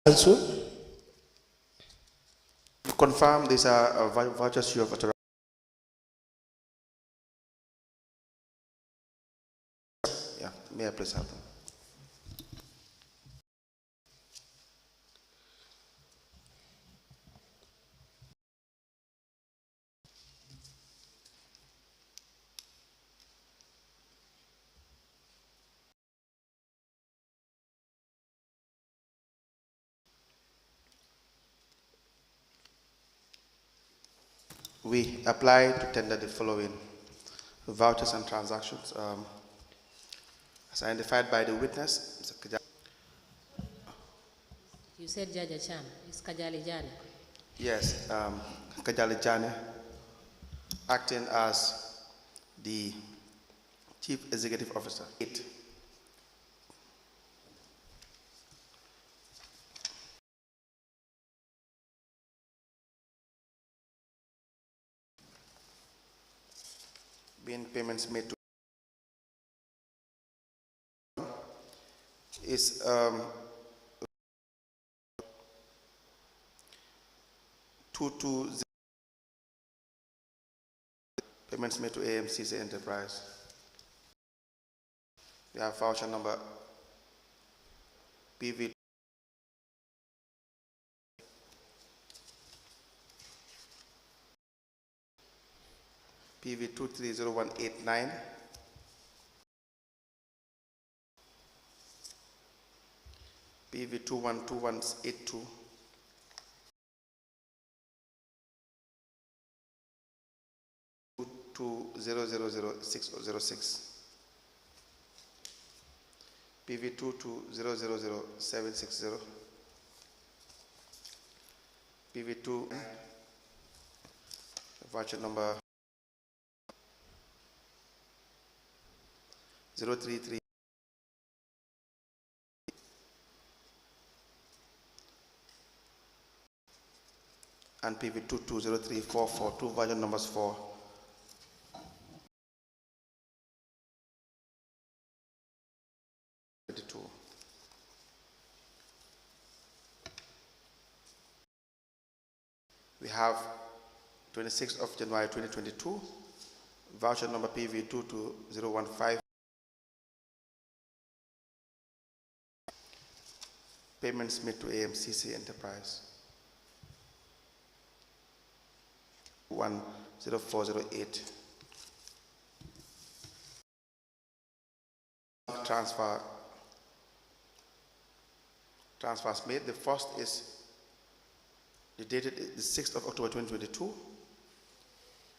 Council. To confirm, these are vouchers you have authorized. Yeah, may I please have them? We apply to tender the following vouchers and transactions as identified by the witness, Mr. Kajali. You said Jaja Chan. It's Kajali Jani. Yes, Kajali Jani, acting as the Chief Executive Officer. 8. Being payments made to is 220 payments made to AMCC Enterprise. We have voucher number PV PV 230189, PV 212182, to 0000606, PV 220000760, PV 2 voucher number 033. And PV 2203442 voucher numbers 4. We have 26th of January 2022, voucher number PV 22015, payments made to AMCC Enterprise 10408. Transfers made. The first is dated the 6th of October 2022.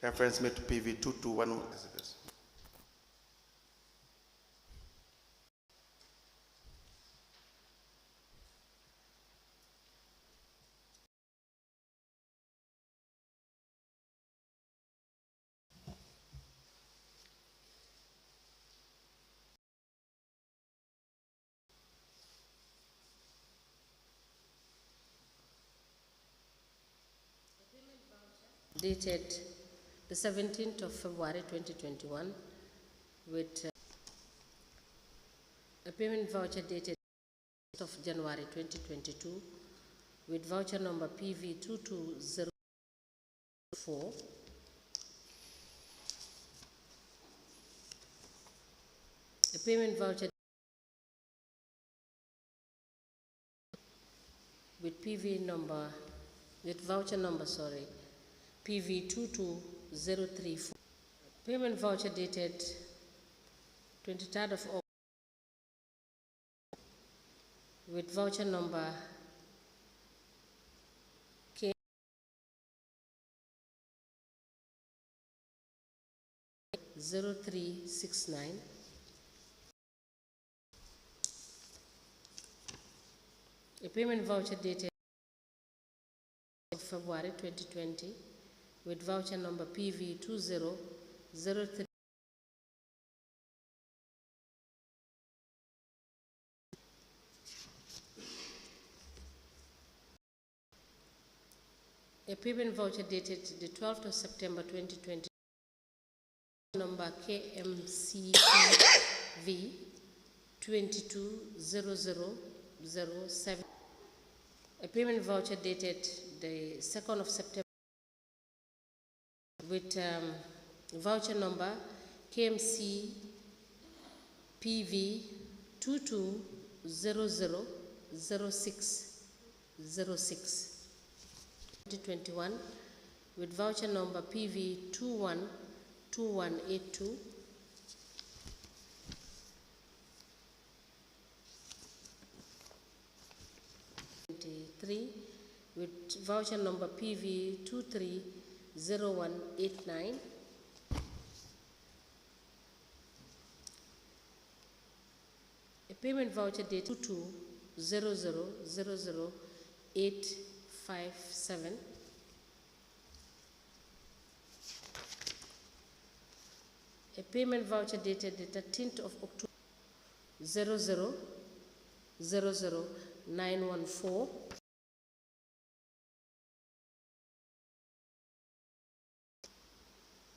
Reference made to PV 221. Dated the 17th of February 2021 with a payment voucher dated of January 2022 with voucher number PV 22004, a payment voucher with voucher number PV 22034. Payment voucher dated 23rd of August with voucher number K 0369. A payment voucher dated February 2020 with voucher number PV 2003. A payment voucher dated the 12th of September 2020, number KMCV 220007. A payment voucher dated the 2nd of September with voucher number KMC PV 22000606 2021 with voucher number PV 212182 with voucher number PV 230189 a payment voucher date 2200000857 a payment voucher dated the 13th of October 0000914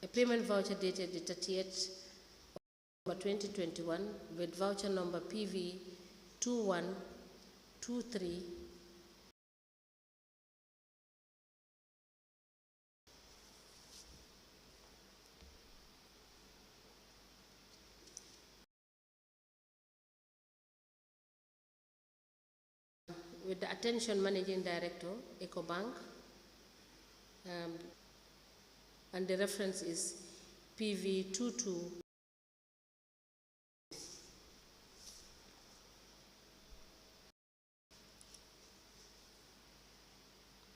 a payment voucher dated the 30th of 2021 with voucher number PV 2123 with the attention Managing Director, EcoBank, and the reference is PV22.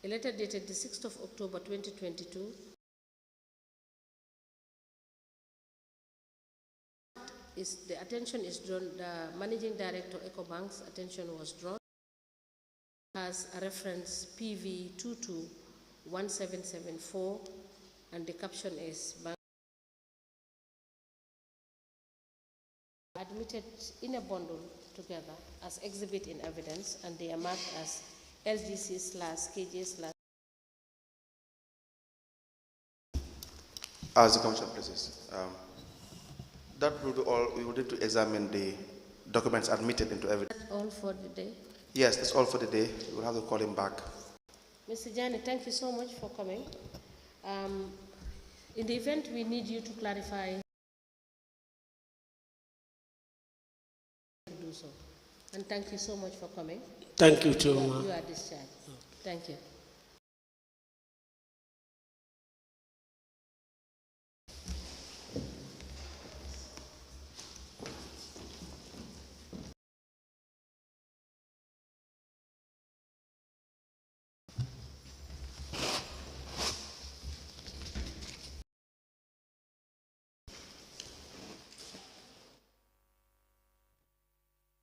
A letter dated the 6th of October 2022 the attention is drawn, the Managing Director, EcoBank's attention was drawn as a reference PV221774 and the caption is bank admitted in a bundle together as exhibit in evidence and they are marked as LGC/KJ/ As the Commission pleases. That will be all. We will need to examine the documents admitted into evidence. That's all for the day? Yes, that's all for the day. We'll have to call him back. Mr. Jani, thank you so much for coming. In the event we need you to clarify, do so. And thank you so much for coming. Thank you too. You are discharged. Thank you.